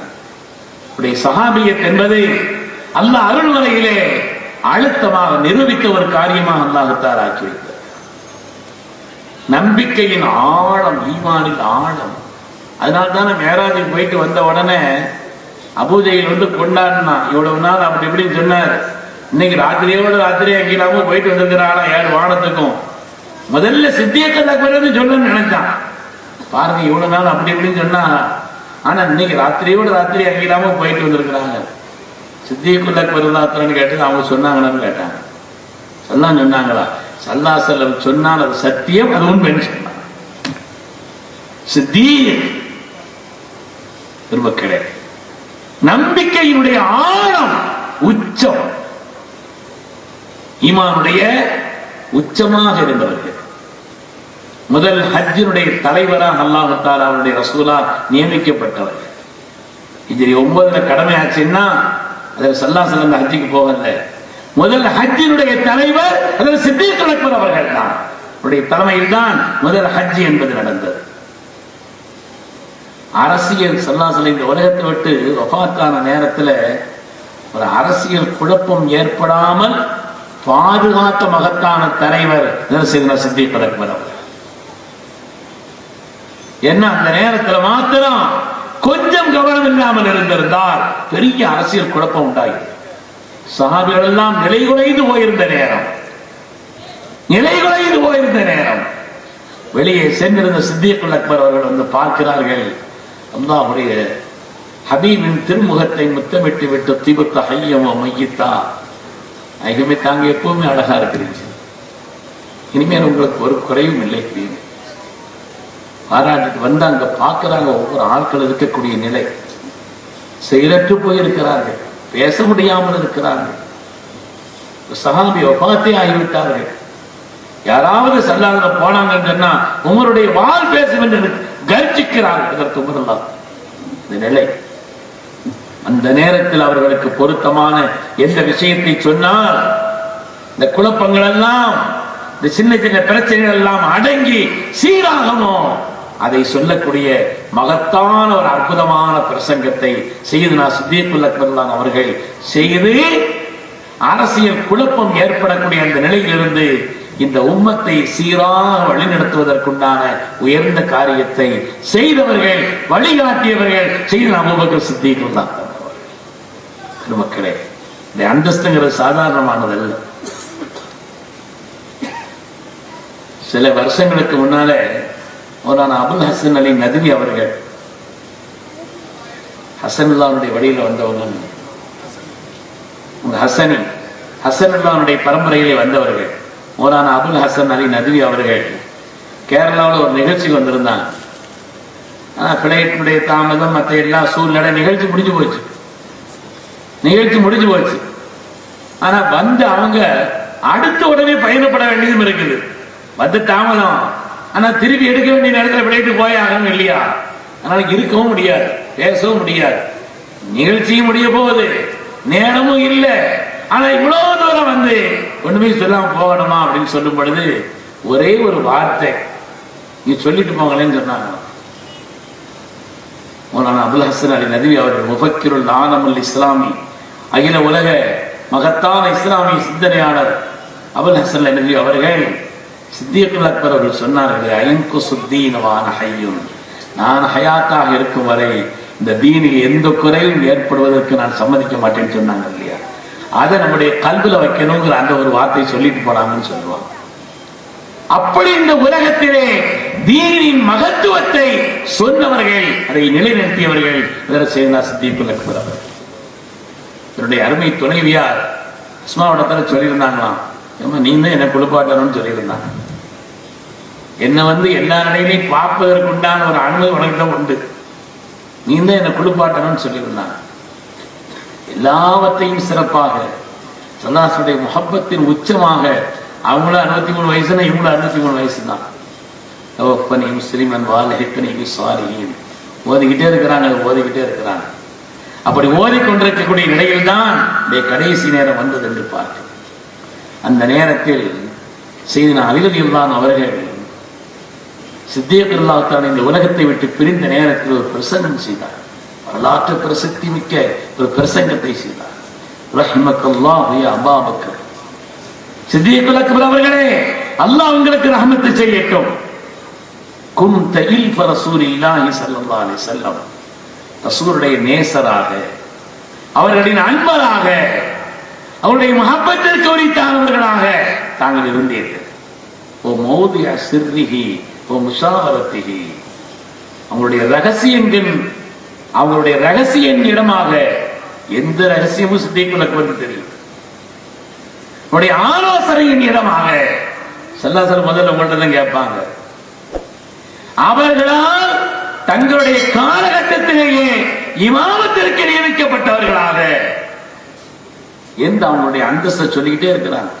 சஹாபியத் என்பது அல்லாஹ் அருள்மறையிலே அழுத்தமாக நிரூபித்த ஒரு காரியமாக அல்லாஹ் தஆலா ஆக்கி வைத்தார். நம்பிக்கையின் ஆழம், ஈமானின் ஆழம். அதனால்தான் மேராஜுக்கு போயிட்டு வந்த உடனே அபூஜையில் வந்து கொண்டாடினா, இவ்வளவு நாள் அப்படி இப்படின்னு சொன்னார். இன்னைக்கு ராத்திரியோட ராத்திரியா கீழாம போயிட்டு வந்திருக்கிறானா 7 வானத்துக்கும். முதல்ல சித்திக் அக்பர் சொல்லணும்னு நினைச்சான். பாருங்க, இவ்வளவு நாள் அப்படி இப்படின்னு சொன்னா, ஆனா இன்னைக்கு ராத்திரியோட ராத்திரி அங்கிலாம போயிட்டு வந்திருக்கிறாங்க. சித்திக் அக்பர் கேட்டு அவங்க சொன்னாங்களான்னு கேட்டாங்க. சொன்னாங்களா? ஸல்லல்லாஹு அலைஹி வஸல்லம் சொன்னால் அது சத்தியம், அது உண்மைன்னு சொன்னாங்க. சித்திக் பெருமக்களே, நம்பிக்கையினுடைய ஆழம், உச்சம், ஈமானுடைய உச்சமாக இருந்தவர்கள். முதல் ஹஜ்ஜினுடைய தலைவராக அல்லாஹ் தஆலா அவருடைய ரசூலா நியமிக்கப்பட்டவர்கள். ஹிஜ்ரி 9 கடமை ஆச்சுன்னா அதில் ஸல்லல்லாஹு அலைஹி வஸல்லம் ஹஜ்ஜுக்கு போகல. முதல் ஹஜ்ஜினுடைய தலைவர் அதில் சித்திக் அக்பர் அவர்கள் தான். அவருடைய தலைமையில் தான் முதல் ஹஜ் என்பது நடந்தது. அரசியல் ஸல்லல்லாஹு அலைஹி வஸல்லம் உலகத்தை விட்டு வஃபாத்தான நேரத்தில் ஒரு அரசியல் குழப்பம் ஏற்படாமல் பாதுகாத்த மகத்தான தலைவர் சித்திக் அக்பர் அவர்கள். என்ன அந்த நேரத்தில் மாத்திரம் கொஞ்சம் கவனம் இல்லாமல் இருந்திருந்தால் பெரிய அரசியல் குழப்பம் உண்டாகி சஹாபிகள் எல்லாம் நிலைகுலைந்து போயிருந்த நேரம், வெளியே சென்றிருந்த சித்தியக்குல் அக்பர் அவர்கள் வந்து பார்க்கிறார்கள். அல்லாஹ்வுடைய ஹபீபின் திருமுகத்தை முத்தமிட்டு விட்டு திபுத்த ஹய்யமோ மையித்தா, ஐகமே தாங்க எப்பவுமே அழகா இருக்கிறீங்க, இனிமேல் உங்களுக்கு ஒரு குறையும் இல்லை. பாராட்டிட்டு வந்து அங்க பார்க்கிறாங்க ஒவ்வொரு ஆட்கள் இருக்கக்கூடிய நிலை. செயலற்று போயிருக்கிறார்கள், பேச முடியாமல் இருக்கிறார்கள். சஹாபி வஃபாத்தே ஆகிவிட்டார்கள். யாராவது சல்லாஹ்ல போனாங்கன்னு சொன்னா உமருடைய வாள் பேசும் என்று கர்ஜிக்கிறார்கள். இதற்கு உமரல்லாஹ் இந்த நிலை. அந்த நேரத்தில் அவர்களுக்கு பொருத்தமான எந்த விஷயத்தை சொன்னால் இந்த குழப்பங்கள் எல்லாம், இந்த சின்ன சின்ன பிரச்சனைகள் எல்லாம் அடங்கி சீராகமோ அதை சொல்லக்கூடிய மகத்தான ஒரு அற்புதமான பிரசங்கத்தை சையதுனா சித்தியக்குல் அக்பர் அவர்கள் செய்து அரசியல் குழப்பம் ஏற்படக்கூடிய அந்த நிலையிலிருந்து இந்த உம்மத்தை சீராக வழிநடத்துவதற்குண்டான உயர்ந்த காரியத்தை செய்தவர்கள், வழிகாட்டியவர்கள் சையதுனா அபூபக்கர் சித்திக் தான். மக்களே, இந்த அந்தஸ்துங்கிறது சாதாரணமானதல்ல. சில வருஷங்களுக்கு முன்னால மௌலானா அபுல் ஹசன் அலி நதுவி அவர்கள், ஹசனுல்லாவுடைய வழியில வந்தவங்க, ஹசனுல்லாவுடைய பரம்பரையிலே வந்தவர்கள். மௌலானா அபுல் ஹசன் அலி நதுவி அவர்கள் கேரளாவில் ஒரு நிகழ்ச்சிக்கு வந்திருந்தாங்க. பிளைட்டுடைய தாமதம் மற்ற எல்லா சூழ்நிலை நிகழ்ச்சி முடிஞ்சு போச்சு. ஆனா வந்து அவங்க அடுத்த உடனே பயணப்பட வேண்டியதும் இருக்குது. வந்து தாமதம், ஆனா திருப்பி எடுக்க வேண்டிய நேரத்தில் விளையாட்டு போய் ஆகணும் இல்லையா? அதனால இருக்கவும் முடியாது, பேசவும் முடியாது. நிகழ்ச்சியும் முடிய போகுது, நேரமும் இல்லை. ஆனா இவ்வளவு தூரம் வந்து ஒண்ணுமே சொல்லாம போகணுமா அப்படின்னு சொல்லும் பொழுது ஒரே ஒரு வார்த்தை, நீ சொல்லிட்டு போங்களேன்னு சொன்னாங்க. மௌலானா அபுல் ஹசன் அலி நதுவி அவர்கள் முஃபக்கிருல் ஆலமுல் இஸ்லாமி, அகில உலக மகத்தான இஸ்லாமிய சிந்தனையாளர் அபுல் ஹசன் அலி நதுவி அவர்கள் சித்தியக்குல் அக்பர் அவர்கள் சொன்னார்கள், ஐன்கு சுத்தீனவான ஹய்யும், நான் ஹயாத்தாக இருக்கும் வரை இந்த தீனில் எந்த குறையும் ஏற்படுவதற்கு நான் சம்மதிக்க மாட்டேன்னு சொன்னாங்க இல்லையா? அதை நம்முடைய கல்வில வைக்கணுங்கிற அந்த ஒரு வார்த்தை சொல்லிட்டு போனாங்கன்னு சொல்லுவாங்க. அப்படி இந்த உலகத்திலே தீனின் மகத்துவத்தை சொன்னவர்கள், அதை நிலைநிறுத்தியவர்கள் சையதுனா சித்தியக்குல் அக்பர் அவர்கள். என்னுடைய அருமை துணைவியார் அஸ்மாவிடத்துல சொல்லியிருந்தாங்களாம், நீ தான் என்ன குளிப்பாட்டணும்னு சொல்லியிருந்தாங்க. என்ன வந்து எல்லா நிலையிலையும் பார்ப்பதற்கு உண்டான ஒரு அனுமதி உனக்கு தான் உண்டு, நீ தான் என்ன குளிப்பாட்டணும்னு சொல்லியிருந்தாங்க. எல்லாவற்றையும் சிறப்பாக சல்லாஹ்வுடைய முஹப்பத்தின் உச்சமாக, அவங்களும் 63 வயசுனா இவங்களும் 63 வயசு தான். முஸ்லிமன் ஓதிக்கிட்டே இருக்கிறாங்க. அப்படி ஓதிக்கொண்டிருக்கக்கூடிய நிலையில் தான் கடைசி நேரம் வந்தது என்று பார்க்க. அந்த நேரத்தில் சையதுனா அலி ரலியல்லாஹு அவர்கள் சித்திக் ரலியல்லாஹு தஆலா இந்த உலகத்தை விட்டு பிரிந்த நேரத்தில் ஒரு பிரசங்கம் செய்தார். வரலாற்று பிரசித்தி மிக்க ஒரு பிரசங்கத்தை செய்தார். ரஹ்மக்கல்லாஹு யா அபா பக்கர், சித்திக் அக்பர் அவர்களே, அல்லாஹ் உங்களுக்கு ரஹ்மத்து செய்யட்டும். குன்த இல்ஃப ரசூலில்லாஹி ஸல்லல்லாஹு அலைஹி வஸல்லம், ரசூலுடைய நேசராக, அவர்களின் அன்பராக, அவருடைய மஹப்பத்திற்கு உரித்தானவர்களாக தாங்கள் இருந்தீர்கள். ஓ மௌதிஅ சிர்ரிஹி ஓ முஷாவரத்திஹி, அவங்களுடைய ரகசியங்கள், அவங்களுடைய ரகசியம் இடமாக, எந்த ரகசியமும் சித்திக்குல் அக்பருக்கு தெரியும். அவருடைய ஆலோசனையின் இடமாக ஸல்லல்லாஹு முதல்ல உங்கள்ட்ட தான் கேட்பாங்க. அவர்களால் தங்களுடைய காலகட்டத்திலேயே இமாமத்திற்கு நியமிக்கப்பட்டவர்களாக எந்த அவங்களுடைய அந்தஸ்தை சொல்லிக்கிட்டே இருக்கிறாங்க.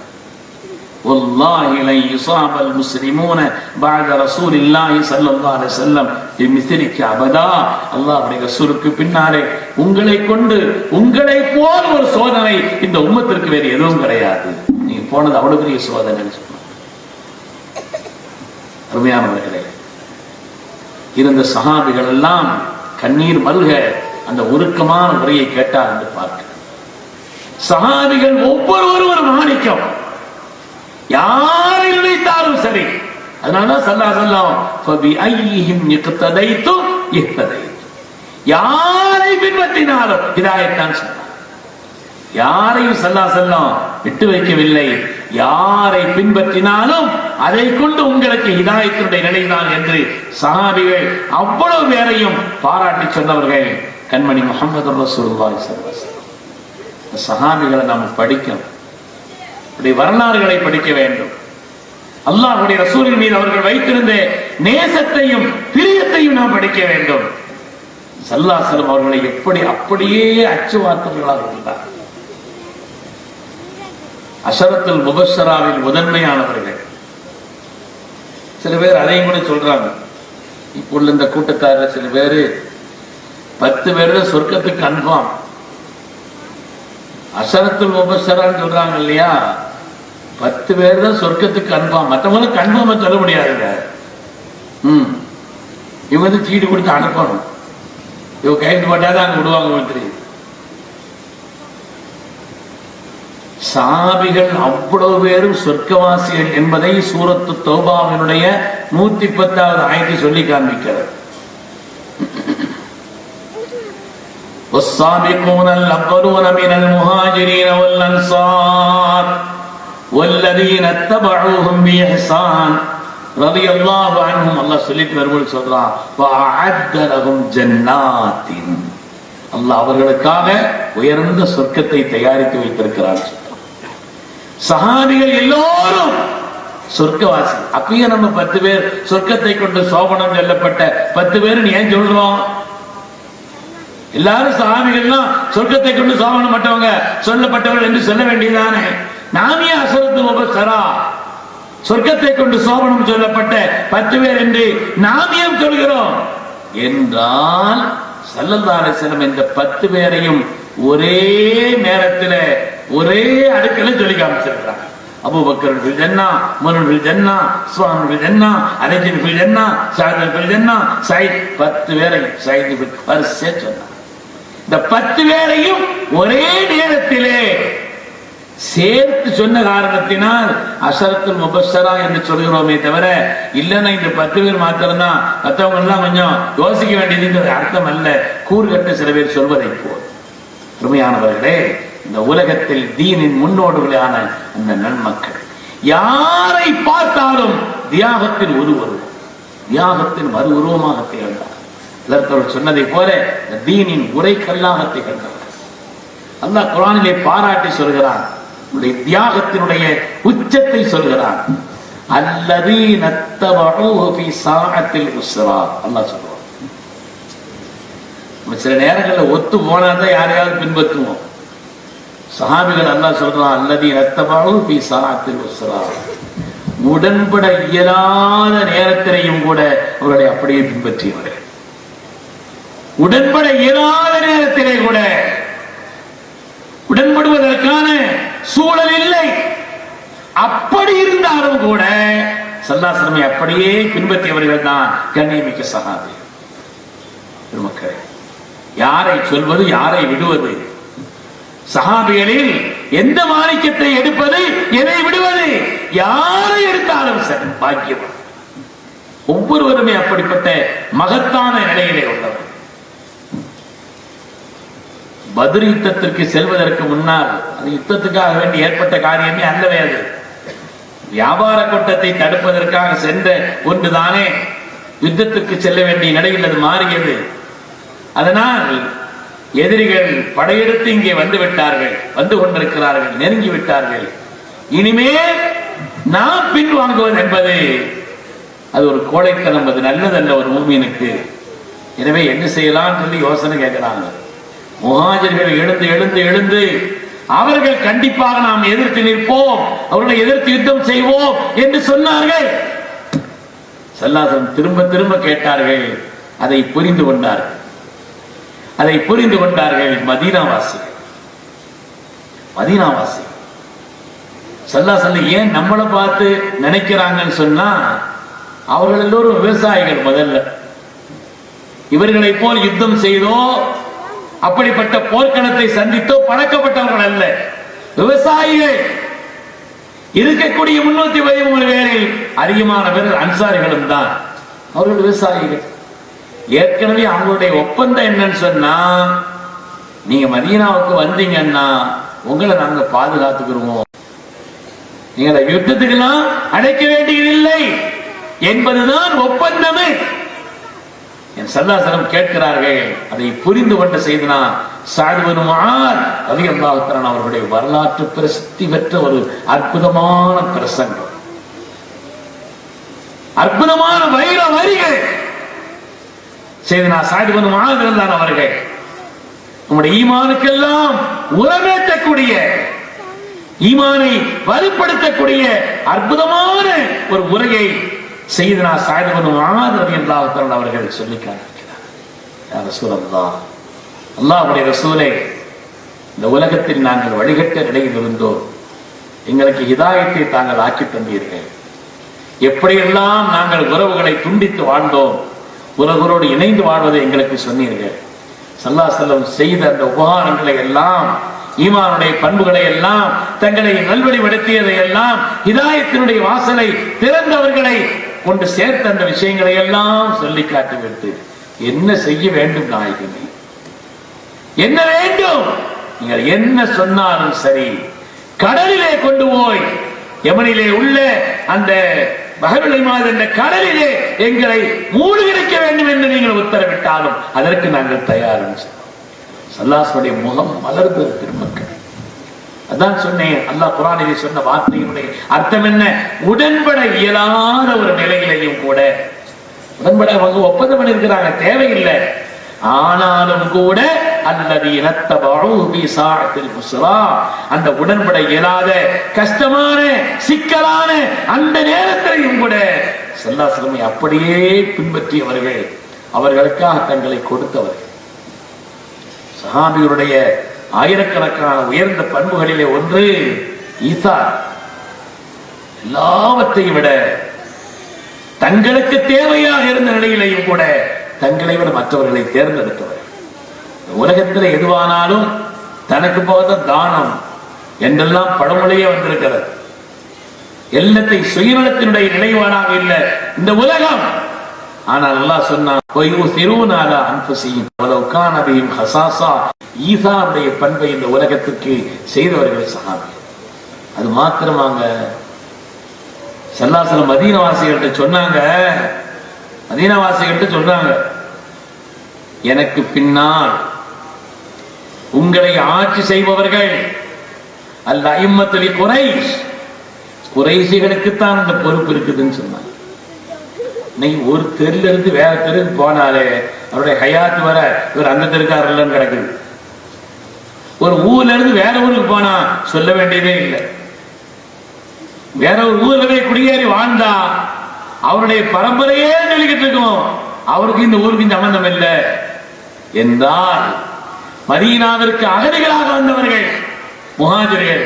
வல்லாஹி லை யுஸாபல் முஸ்லிமூன பஅத ரசூலில்லாஹி ஸல்லல்லாஹு அலைஹி வஸல்லம் பிமிஸ்லிக அபதா, அல்லாஹ்வுடைய ரசூலுக்கு பின்னாலே உங்களை கொண்டு உங்களை போல ஒரு சோதனை இந்த உம்மத்திற்கு வேறு எதுவும் கிடையாது. நீங்க போனது அவ்வளவு பெரிய சோதனைன்னு சொன்னாங்க. அருமையானவர்களே, இருந்த சஹாபிகள் எல்லாம் கண்ணீர் மல்க அந்த உருக்கமான முறையை கேட்டார் என்று பார்க்க. சஹாபிகள் ஒவ்வொருவரும் ஒரு மாணிக்கம், யாரை நினைத்தாலும் சரி. அதனாலதான் ஸல்லல்லாஹு அலைஹி வஸல்லம் ஃபபி ஐஹிம் இக்ததைதும் இஹ்ததைது, யாரை பின்பற்றினாலும் ஹிதாயத்தான் சொன்னார். யாரையும் ஸல்லல்லாஹு அலைஹி வஸல்லம் விட்டு வைக்கவில்லை. யாரை பின்பற்றினாலும் அதை கொண்டு உங்களுக்கு ஹிதாயத்தினுடைய நிலைதான் என்று சஹாபிகள் அவ்வளவு பேரையும் பாராட்டி சொன்னவர்கள் கண்மணி முஹம்மது ரசூலுல்லாஹி ஸல்லல்லாஹு அலைஹி வஸல்லம். சஹாபிகளை நாம் படிக்கணும், இப்படி வரலாறுகளை படிக்க வேண்டும். அல்லாஹ்வுடைய ரசூலின் மீது அவர்கள் வைத்திருந்த நேசத்தையும் பிரியத்தையும் நாம் படிக்க வேண்டும். ஸல்லல்லாஹு அலைஹி வஸல்லம் அவர்களை எப்படி அப்படியே அச்சு வார்த்தைகளாக இருந்தார். அஷரத்துல் முபஷ்ஷராவில் முதன்மையானவர்கள். சில பேர் அதையும் கூட சொல்றாங்க. இப்போ உள்ள இந்த கூட்டத்தாரில் சில பேர் 10 பேர் சொர்க்கத்துக்கு கன்ஃபார்ம். அஷரத்துல் முபஷ்ஷரான்னு சொல்றாங்க இல்லையா, 10 பேர் தான் சொர்க்கத்துக்கு கன்ஃபார்ம். மற்றவங்களுக்கு கன்ஃபார்மா சொல்ல முடியாதுங்க. இவங்க வந்து சீட்டு கொடுத்து அனுப்பணும். இவங்க கைது போட்டாதான் அங்க விடுவாங்க மந்திரி. சாபிகள் அவ்வளவு பேரும் சொர்க்கவாசிகள் என்பதை சூரத்து தௌபாவினுடைய 110வது ஆயத்தை சொல்லி காண்பிக்கிறது. والسابقون الأولون من المهاجرين والأنصار والذين اتبعوهم بإحسان رضي الله عنهم. அல்லாஹ் சொல்லிட்டு வரும்போது சொல்றான், وأعد لهم جنات. அல்லாஹ் அவர்களுக்காக உயர்ந்த சொர்க்கத்தை தயாரித்து வைத்திருக்கிறார். சஹாபிகள் எல்லோரும் சொர்க்கவாசி. அப்பயே நம்ம 10 பேர் சொர்க்கத்தை கொண்டு சோபனம் சொல்லப்பட்ட 10 பேர் ஏன் சொல்றோம்? எல்லாரும் சஹாபிகள்லாம் சொர்க்கத்தை கொண்டு சோபனம் பட்டவங்க சொல்லப்பட்டவர்கள் என்று சொல்ல வேண்டியதானே. நாமே அஷரத்து முபஷ்ஷரா சொர்க்கத்தை கொண்டு சோபனம் சொல்லப்பட்ட 10 பேர் என்று நாமியம் சொல்கிறோம் என்றால் ஸல்லல்லாஹு அலைஹி வஸல்லம் இந்த 10 பேரையும் ஒரே நேரத்தில் ஒரே அடுக்கில் சொல்லி காமிச்சிருக்கிறாங்க. அபூபக்கர் ஃபில் ஜன்னா, உமர் ஃபில் ஜன்னா, உஸ்மான் ஃபில் ஜன்னா, அலி ஃபில் ஜன்னா, ஸஅத் ஃபில் ஜன்னா, ஸயீத் 10 பேரை ஸயீத் வரிசையா சொன்னாங்க. இந்த 10 பேரையும் ஒரே நேரத்திலே சேர்த்து சொன்ன காரணத்தினால் அஷரத்துல் முபஷ்ஷரா என்று சொல்கிறோமே தவிர, இல்லைன்னா இந்த 10 பேர் மாத்திரம்தான் மற்றவங்க எல்லாம் கொஞ்சம் யோசிக்க வேண்டியதுங்கிறது அர்த்தம் அல்ல. கூறுகட்ட சில பேர் சொல்வதை போல். பெருமையானவர்களே, இந்த உலகத்தில் தீனின் முன்னோடுகளான அந்த நன்மக்கள் யாரை பார்த்தாலும் தியாகத்தின் தியாகத்தின் மறு உருவமாக திகழ்ந்தார். இதற்கு சொன்னதை போல தீனின் உரை கல்லாக திகழ்ந்தவர். அல்லாஹ் குர்ஆனிலே பாராட்டி சொல்கிறான், தியாகத்தினுடைய உச்சத்தை சொல்கிறான். அல்லதீன தபஊஹு ஃபீ ஸாஅத்தில் உஸ்ரா. அல்லாஹ் சொல்றான், சில நேரங்களில் ஒத்து போனாதான் யாரையாவது பின்பற்றுவோம். சஹாபிகள் அல்லாஹ் சொல்றான், அல்லதீன தபஊஹு ஃபீ ஸாஅத்தில் உஸ்ரா. உடன்பட இயலாத நேரத்திலையும் கூட அவர்களை அப்படியே பின்பற்றியவர்கள். உடன்பட இயலாத நேரத்திலே கூட உடன்படுவதற்கான சூழல் இல்லை. அப்படி இருந்தாலும் கூட ஸல்லல்லாஹு அலைஹி வஸல்லம் அப்படியே பின்பற்றியவர்கள் தான் கண்ணியமிக்க சஹாபி பெருமக்களே. யாரை சொல்வது, யாரை விடுவது? சஹாபிகளில் எந்த மாணிக்கத்தை எடுப்பது, எதை விடுவது? யாரை எடுத்தாலும் சரி பாக்கியம். ஒவ்வொருவருமே அப்படிப்பட்ட மகத்தான நிலையிலே உள்ளவர். பத்ர் யுத்தத்திற்கு செல்வதற்கு முன்னால், அது யுத்தத்துக்காக வேண்டி ஏற்பட்ட காரியமே அல்லவே. அது வியாபார கூட்டத்தை தடுப்பதற்காக சென்ற ஒன்றுதானே. யுத்தத்திற்கு செல்ல வேண்டிய நிலையில் அது மாறியது. அதனால் எதிரிகள் படையெடுத்து இங்கே வந்து விட்டார்கள், வந்து கொண்டிருக்கிறார்கள், நெருங்கி விட்டார்கள். இனிமேல் நாம் பின்வாங்குவது என்பது அது ஒரு கோழைத்தனம், அது நல்லதல்ல ஒரு மூமினுக்கு. எனவே என்ன செய்யலாம் சொல்லி யோசனை கேட்கிறாங்க. முஹாஜிர்கள் எழுந்து எழுந்து எழுந்து அவர்கள் கண்டிப்பாக நாம் எதிர்த்து நிற்போம், அவர்களை எதிர்த்து யுத்தம் செய்வோம் என்று சொன்னார்கள். ஸல்லல்லாஹு அலைஹி வஸல்லம் திரும்ப திரும்ப கேட்டார்கள். அதை புரிந்து கொண்டார்கள். மதீனாவாசிகள் ஸல்லல்லாஹு அலைஹி வஸல்லம் ஏன் நம்மளை பார்த்து நினைக்கிறாங்கன்னு சொன்னா, அவர்கள் எல்லோரும் விவசாயிகள். முதல்ல இவர்களை போல் யுத்தம் செய்தோ அப்படிப்பட்ட போர்க்களத்தை சந்தித்தோ பழக்கப்பட்டவர்கள் அல்ல, விவசாயிகள். இருக்கக்கூடிய 313 பேரில் அதிகமான பேர் அன்சாரிகளும் தான். அவர்கள் விவசாயிகள். ஏற்கனவே அவங்களுடைய ஒப்பந்தம் என்னன்னு சொன்னா, நீங்க மதீனாவுக்கு வந்தீங்கன்னா உங்களை நாங்க பாதுகாத்துக்கிறோம். நீங்க யுத்தத்துக்கெல்லாம் அழைக்க வேண்டியதில்லை என்பதுதான் ஒப்பந்தமே. என் சல்லாசலம் கேட்கிறார்கள். அதை புரிந்து கொண்ட செய்தனா சஅத் இப்னு முஆத் ரலியல்லாஹு தஆலா அவர்களுடைய வரலாற்று பிரசித்தி பெற்ற ஒரு அற்புதமான பிரசங்கம், அற்புதமான வைர வரிகள். செய்தனா சஅத் இப்னு முஆத் ரலியல்லாஹு அவர்கள் நம்முடைய ஈமானுக்கெல்லாம் உரமேற்றக்கூடிய, ஈமானை வலுப்படுத்தக்கூடிய அற்புதமான ஒரு உரையை செய்தனா சஅத் இப்னு முஆத் ரலியல்லாஹு தஆலா அவர்கள் சொல்லி காண்பிக்கிறார். யா ரசூலல்லாஹ், அல்லாஹ்வுடைய ரசூலே, இந்த உலகத்தில் நாங்கள் வழிகட்ட நிலையில் இருந்தோம், எங்களுக்கு ஹிதாயத்தை தாங்கள் ஆக்கி தந்தீர்கள். எப்படியெல்லாம் நாங்கள் உறவுகளை துண்டித்து வாழ்ந்தோம், உறவுகளோடு இணைந்து வாழ்வதை எங்களுக்கு சொன்னீர்கள். ஸல்லல்லாஹு அலைஹி வஸல்லம் செய்த அந்த உபகாரங்களை எல்லாம், ஈமானுடைய பண்புகளை எல்லாம், தங்களை நல்வழிப்படுத்தியதை எல்லாம், ஹிதாயத்தினுடைய வாசலை திறந்தவர்களை கொண்டு சேர்த்த அந்த விஷயங்களை எல்லாம் சொல்லி காட்டிவிட்டு, என்ன செய்ய வேண்டும் நாயகமே, என்ன வேண்டும், நீங்கள் என்ன சொன்னாலும் சரி, கடலிலே கொண்டு போய், யமனிலே உள்ள அந்த பஹருல் இமாத் என்ற கடலிலே எங்களை மூழ்கடிக்க வேண்டும் என்று நீங்கள் உத்தரவிட்டாலும் அதற்கு நாங்கள் தயார். ஸல்லல்லாஹு முகம் மலர்ந்தது பெருமக்கள். அதான் சொன்னேன், அல்லாஹ் குர்ஆனிலே சொன்ன வார்த்தையினுடைய அர்த்தம் என்ன? உடன்பட இயலாத ஒரு நிலையிலையும் கூட, உடன்பட அவங்க ஒப்பந்தம் பண்ணிருக்கிறாங்க, தேவையில்லை, ஆனாலும் கூட அல்லதீன தபஉ ஃபீ ஸாஅத்தில் உஸ்ரா, அந்த உடன்பட இயலாத கஷ்டமான சிக்கலான அந்த நேரத்திலையும் கூட ஸல்லல்லாஹு அலைஹி வஸல்லம் அப்படியே பின்பற்றியவர்கள், அவர்களுக்காக தங்களை கொடுத்தவர்கள். சஹாபிகளுடைய ஆயிரக்கணக்கான உயர்ந்த பண்புகளிலே ஒன்று ஈசா. எல்லாவற்றையும் விட தங்களுக்கு தேவையாக இருந்த நிலையிலையும் கூட தங்களை விட மற்றவர்களை தேர்ந்தெடுத்தவர். உலகத்தில் எதுவானாலும் தனக்கு போத தானம் என்றெல்லாம் பழமொழியே வந்திருக்கிறது. எல்லாத்தை சுயநலத்தினுடைய நிலைவானாக இல்லை இந்த உலகம். ஆனால் அல்லாஹ் சொன்னான், ஈசாவுடைய பண்பை இந்த உலகத்துக்கு செய்தவர்கள் சஹாபி. அது மாத்திரமாங்க, ஸல்லல்லாஹு அலைஹி வஸல்லம் மதீனாவாசிகள்கிட்ட சொன்னாங்க, மதீனாவாசிகள்கிட்ட சொல்றாங்க, எனக்கு பின்னால் உங்களை ஆட்சி செய்பவர்கள் அல்ல இம்மத்துலி குறைஷ், குறைஷிகளுக்குத்தான் அந்த பொறுப்பு இருக்குதுன்னு சொன்னாங்க. இன்னைக்கு ஒரு தெருல இருந்து வேற தெருக்கு போனாலே அவருடைய ஹயாத்து வர இவர் அந்த தெருக்காரர்லாம் கிடக்குது. ஒரு ஊர்ல இருந்து வேற ஊருக்கு போனா சொல்ல வேண்டியதே இல்லை. வேற ஒரு ஊர்ல போய் குடியேறி வாழ்ந்தா அவருடைய பரம்பரையே நெருங்கிட்டு இருக்கும், அவருக்கு இந்த ஊருக்கு சம்பந்தம் இல்லை என்றால் மதீனாவிற்கு அகதிகளாக வந்தவர்கள் முஹாஜிர்கள்.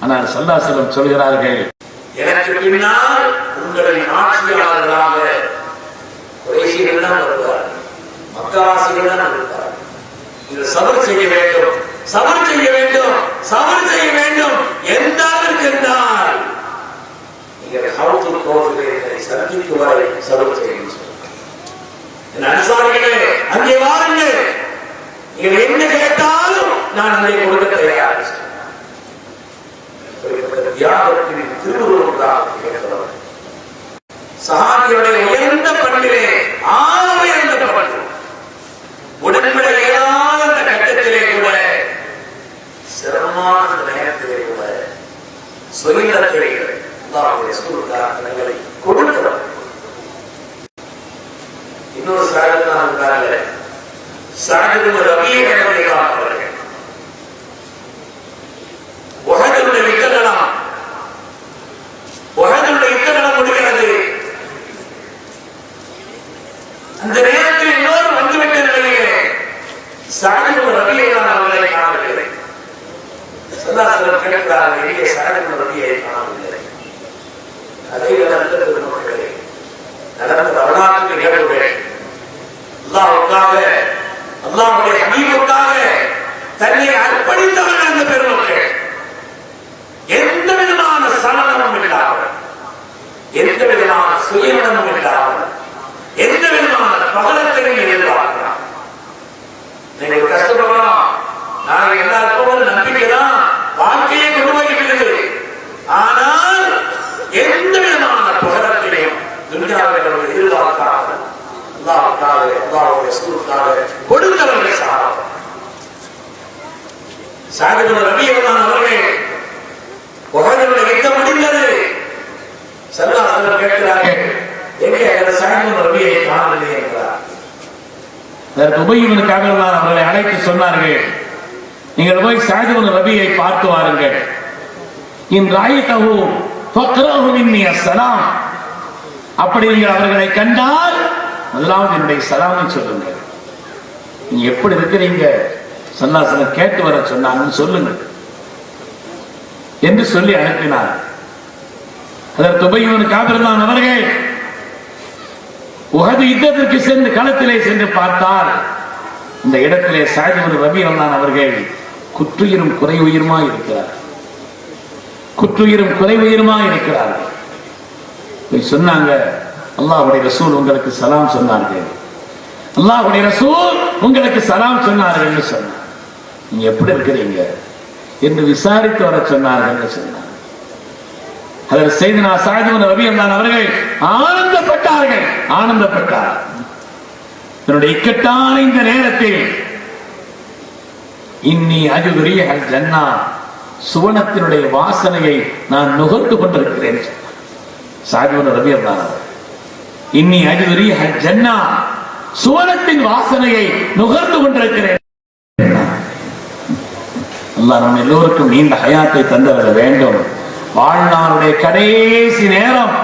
ஆனால் ஸல்லல்லாஹு அலைஹி வஸல்லம் சொல்கிறார்கள், எனக்கு பின்னால் உங்களின் ஆட்சியாளர்களாக குறைஷிகள் தான் வருவார்கள், மக்காவாசிகள் தான் வருவார்கள். நீங்கள் சபர் செய்ய வேண்டும், சபர் செய்ய வேண்டும், சபர் செய்ய வேண்டும். எந்த அளவிற்கு என்றால் நீங்கள் ஹவுதுல் கௌசரை சந்திக்கும் வரை சபர் செய்ய. அன்சாரிகளே, அங்கே வாருங்கள், நீங்கள் என்ன கேட்டாலும் நான் அதை கொடுக்க தயார். தியாகத்தின் திருவுருவங்களாக கேட்கிறவர் சஹாபியுடைய உயர்ந்த பண்பிலே ஆழ உயர்ந்த பண்பு. உடன்பட இயலாத கட்டத்திலே கூட, சிரமமான நேரத்திலே கூட சுயநலத்திலே தங்களை கொடுக்கிறவர். இன்னொரு சாகத்தான் இருக்காங்க, சாகத்துக்கு ரபியர்களுடைய அவர்கள் உலகத்துடைய யுத்தகலம், உலகத்துடைய யுத்தகலம் முடிகிறது. அந்த நேரத்தில் இன்னொரு வந்துவிட்ட நிலையிலே சாகத்துக்கு ரபியர்கள் அவர்களை காணவில்லை. சல்லாசலம் கேட்கிறார்கள், எங்கே சாகத்துக்கு ரபியை காணவில்லை. அதை நடந்தது மக்களே, நடந்த வரலாற்று நிகழ்வுகள். அல்லாஹ்வுக்காக, அல்லாஹ்வுடைய ஹபீபுக்காக தன்னை அர்ப்பணித்தவர்கள் அந்த பெருமக்கள். எந்த விதமான சலனமும் இல்லாமல், எந்த விதமான சுயநலமும் இல்லாமல், எந்த விதமான பகலத்தையும் எதிர்பார்க்கிறார். நீங்கள் கஷ்டப்படலாம், நாங்கள் எல்லாருக்கும் நம்பிக்கைதான் வாழ்க்கையை கொண்டு வருகிறது. ஆனால் கொடுத்தவர்கள் சஹாபா. சஅத் இப்னு ரபியல்லாஹு அவர்கள் உஹதுடைய யுத்தம் முடிந்தது. ஸல்லல்லாஹு அலைஹி வஸல்லம் கேட்கிறார்கள், எங்கே சஅத் இப்னு ரபியை காணவில்லை என்றார். அதற்கு உபய் இப்னு கஅப் அவர்களை அழைத்து சொன்னார்கள், நீங்கள் போய் சஅத் இப்னு ரபியை பார்த்து வாருங்கள். இன் ராயிதஹு ஃபக்ரஹு மின்னி அஸ்ஸலாம். அப்படி நீங்கள் அவர்களை கண்டால் முதலாவது என்னுடைய சலாமை சொல்லுங்கள். நீங்க எப்படி இருக்கிறீங்க ஸல்லல்லாஹு அலைஹி வஸல்லம் கேட்டு வர சொன்னாங்கன்னு சொல்லுங்கள் என்று சொல்லி அனுப்பினார். அதற்கு உபய் இப்னு கஅப் அவர்கள் உஹது யுத்தத்திற்கு சென்று களத்திலே சென்று பார்த்தால் இந்த இடத்திலே சஅத் இப்னு ரபி அவர்கள் குற்றுயிரும் குறைவுயிருமா இருக்கிறார். குற்றுயிரும் குறைவுயிருமா இருக்கிறார். சொன்னாங்க, அல்லாஹ்வுடைய ரசூல் உங்களுக்கு சலாம் சொன்னார்கள், அல்லாஹ்வுடைய ரசூல் உங்களுக்கு சலாம் சொன்னார்கள் என்று சொன்னார். நீங்க எப்படி இருக்கிறீங்க என்று விசாரித்து வர சொன்னார்கள் என்று சொன்னார். அதில் செய்தனா சஅத் இப்னு ரபி அவர்கள் ஆனந்தப்பட்டார்கள். தன்னுடைய இக்கட்டான இந்த நேரத்தில் இன்னி அஜிது ரீஹல் ஜன்னா, சுவனத்தினுடைய வாசனையை நான் நுகர்ந்து கொண்டிருக்கிறேன். சஅத் இப்னு ரபி இன்னி அஜிது ரீஹல் ஜன்னா, சுவனத்தின் வாசனையை நுகர்ந்து கொண்டிருக்கிறேன். அல்லாஹ் நம்ம எல்லோருக்கும் நீண்ட ஹயாத்தை தந்தர வேண்டும். வாழ்நாளுடைய கடைசி நேரம்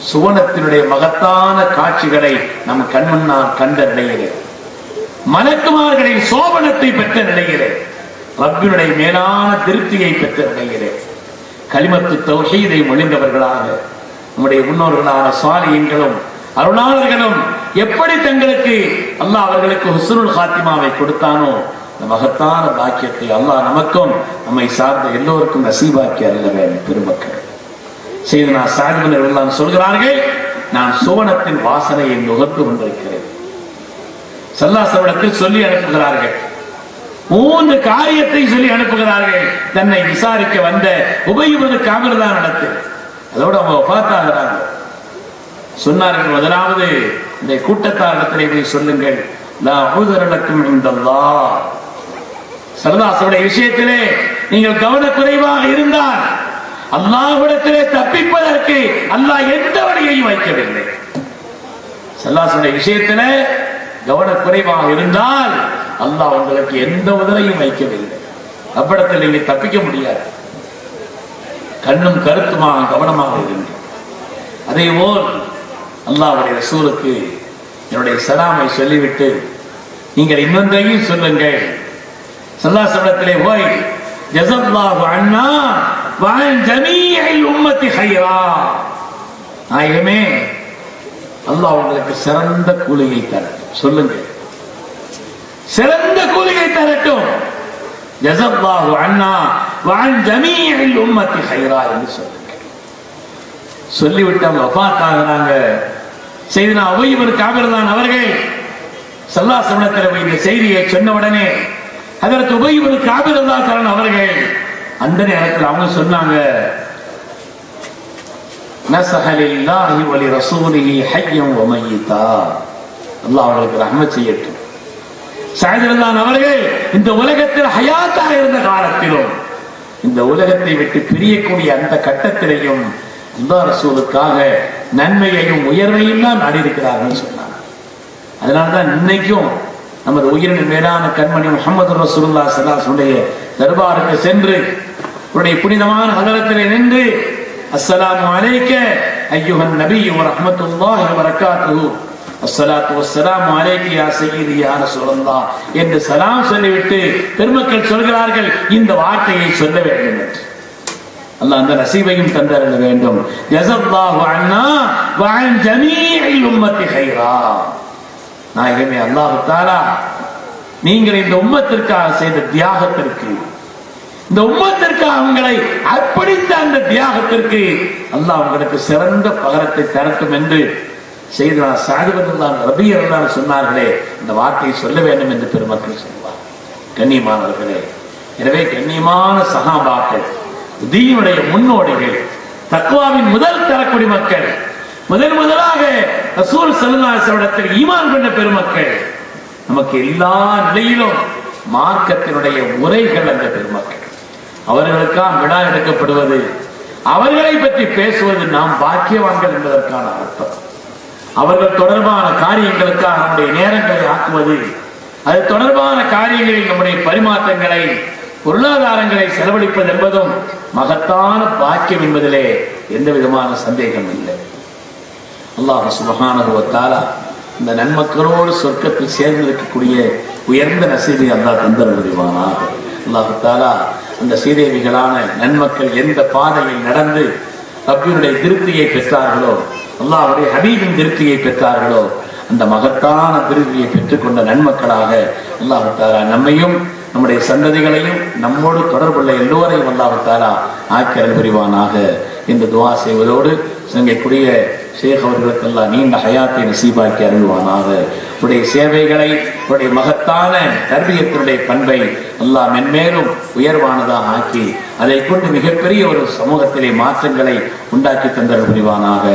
சுவனத்தினுடைய மகத்தான காட்சிகளை நம் கண்முன்னால் கண்ட நிலையிலே, மலக்குமார்களின் சோபனத்தை பெற்ற நிலையிலே, ரப்பினுடைய மேலான திருப்தியை பெற்ற நிலையிலே, கலிமத்து தௌஹீதை மொழிந்தவர்களாக நம்முடைய முன்னோர்களான சாலிஹீன்களும் அருளாளர்களும் எப்படி தங்களுக்கு அல்லாஹ் அவர்களுக்கு ஹுஸ்னுல் காத்திமாவை கொடுத்தானோ இந்த மகத்தான பாக்கியத்தை அல்லாஹ் நமக்கும் நம்மை சார்ந்த எல்லோருக்கும் நசீபாக்கி அருள வேண்டும். பெருமக்கள், செய்தனா சஅத் இப்னு ரபி சொல்கிறார்கள், நான் சுவனத்தின் வாசனையை நுகர்ந்து கொண்டிருக்கிறேன். ஸல்லல்லாஹு அலைஹி வஸல்லம் சொல்லி அனுப்புகிறார்கள். 3 காரியத்தை சொல்லி அனுப்புகிறார்கள். தன்னை விசாரிக்க வந்த உபய் இப்னு கஅப் நடத்து அதோட அவங்க வஃபாத் ஆகிறாங்க. சொன்னார்கள், முதலாவது இந்த கூட்டத்தாரிடத்திலே போய் சொல்லுங்கள், லா உذر لكم عند الله. சரதாசனுடைய விஷயத்திலே நீங்கள் கவனக்குறைவாக இருந்தால் அல்லாஹ்விடத்திலே தப்பிப்பதற்கு அல்லாஹ் எந்த வழியையும் வைக்கவில்லை. சல்லாசனுடைய விஷயத்திலே கவனக்குறைவாக இருந்தால் அல்லாஹ் உங்களுக்கு எந்த உதவியும் வைக்கவில்லை. அவ்விடத்தில் நீங்க தப்பிக்க முடியாது. கண்ணும் கருத்துமாக கவனமாக இருங்க. அதே போல் அல்லாஹ்வுடைய ரசூலுக்கு என்னுடைய சலாமை சொல்லிவிட்டு நீங்கள் இன்னொன்றையும் சொல்லுங்கள். ஸல்லல்லாஹு அலைஹி வஸல்லம் போய் ஜஸல்லாஹு அன்னா வ அன் ஜமீஇல் உம்மத்தி கைரா, நாயகமே அல்லாஹ் உங்களுக்கு சிறந்த கூலியை தரட்டும் சொல்லுங்கள். சிறந்த கூலியை தரட்டும். ஜஸல்லாஹு அன்னா வ அன் ஜமீஇல் உம்மத்தி கைரா என்று சொல்லுங்கள். சொல்லிவிட்டால் வஃபாத் ஆகிறாங்க. செய்தனா உபய் இப்னு கஅப் அவர்கள் ஸல்லல்லாஹு அலைஹி வஸல்லம் இந்த செய்தியை சொன்ன உடனே ஹஜ்ரத் உபய் இப்னு கஅப் அவர்கள் அந்த நேரத்தில் அவங்க சொன்னாங்க, நஸஹலில்லாஹி வ லிரசூலிஹி ஹய்யன் வ மய்யிதா. அல்லாஹ் அவர்களுக்கு ரஹ்மத் செய்யட்டும். சஅத் அவர்கள் இந்த உலகத்தில் ஹயாத்தாக இருந்த காலத்திலும் இந்த உலகத்தை விட்டு பிரியக்கூடிய அந்த கட்டத்திலையும் அல்லாஹ் ரசூலுக்காக நன்மையையும் உயர்வையும் தான் நாடி இருக்கிறார்கள் சொன்னாங்க. அதனால்தான் இன்னைக்கும் நமது உயிரின் மேலான கண்மணி முஹம்மது ரசூலுல்லாஹி ஸல்லல்லாஹு அலைஹி வஸல்லம் தர்பாருக்கு சென்று அவருடைய புனிதமான ஹதரத்திலே நின்று அஸ்ஸலாமு அலைக்க அய்யுஹன் நபி வ ரஹ்மத்துல்லாஹி வ பரக்காத்துஹு அஸ்ஸலாத்து வஸ்ஸலாமு அலைக யா சய்யிதி யா ரசூலல்லாஹ் என்று சலாம் சொல்லிவிட்டு பெருமக்கள் சொல்கிறார்கள், இந்த வார்த்தையை சொல்ல வேண்டும் என்று. அல்லாஹ் அந்த நசீபையும் தந்தருள வேண்டும். ஜஸல்லாஹு அன்னா வ அன் ஜமீஇல் உம்மத்தி கைரா. நாயகமே அல்லாஹ் தஆலா, நீங்கள் இந்த உம்மத்திற்காக செய்த தியாகத்திற்கு, இந்த உம்மத்திற்காக உங்களை அர்ப்பணித்த அந்த தியாகத்திற்கு அல்லாஹ் உங்களுக்கு சிறந்த பகரத்தை தரட்டும் என்று செய்தனா சஅத் இப்னு ரபி சொன்னார்களே, இந்த வார்த்தையை சொல்ல வேண்டும் என்று பெருமக்கள் சொல்வார். கண்ணியமானவர்களே, எனவே கண்ணியமான சஹாபாக்கள், தீனுடைய முன்னோடிகள், தக்வாவின் முதல் தரக்குடி மக்கள், முதலாக ரசூல் ஸல்லல்லாஹு அலைஹி வஸல்லம் ஈமான் கொண்ட பெருமக்கள், நமக்கு எல்லா நிலையிலும் மார்க்கத்தினுடைய உரைகள் அந்த பெருமக்கள். அவர்களுக்காக விழா எடுக்கப்படுவது, அவர்களை பற்றி பேசுவது நாம் பாக்கியவான்கள் என்பதற்கான அர்த்தம். அவர்கள் தொடர்பான காரியங்களுக்காக நம்முடைய நேரங்களை ஆக்குவது, அது தொடர்பான காரியங்களில் நம்முடைய பரிமாற்றங்களை, பொருளாதாரங்களை செலவழிப்பது என்பதும் மகத்தான பாக்கியம் என்பதிலே எந்த விதமான சந்தேகம் இல்லை. அல்லாஹ் சுப்ஹானஹு வ தஆலா இந்த நன்மக்களோடு சொர்க்கத்தில் சேர்ந்திருக்கக்கூடிய உயர்ந்த நசீபை அல்லாஹ் தந்தருள் புரிவானாக. அல்லாஹ் தஆலா அந்த சீதேவிகளான நன்மக்கள் எந்த பாதையில் நடந்து ரப்பினுடைய திருப்தியை பெற்றார்களோ, அல்லாஹ்வுடைய ஹபீபின் திருப்தியை பெற்றார்களோ, அந்த மகத்தான திருப்தியை பெற்றுக்கொண்ட நன்மக்களாக அல்லாஹ் தஆலா நம்மையும் நம்முடைய சந்ததிகளையும் நம்மோடு தொடர்புள்ள எல்லோரையும் அல்லாஹ் தஆலா ஆக்கிரல் புரிவானாக என்று துஆ செய்வதோடு சங்கைக்குரிய ஷேக் அவர்களுக்கெல்லாம் நீண்ட ஹயாத்தை நசீபாக்கி அருள்வானாக. உடைய சேவைகளை, உடைய மகத்தான தர்பியத்தினுடைய பண்பை அல்லாஹ் மென்மேலும் உயர்வானதாக ஆக்கி அதை கொண்டு மிகப்பெரிய ஒரு சமூகத்திலே மாற்றங்களை உண்டாக்கி தந்தல் புரிவானாக.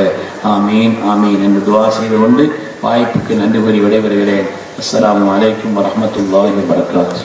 ஆமீன் ஆமீன் என்று துஆ செய்து கொண்டு வாய்ப்புக்கு நன்றி கூறி விடைபெறுகிறேன். அஸ்ஸலாமு அலைக்கும் வரஹ்மத்துல்லாஹி வபரகாத்துஹு.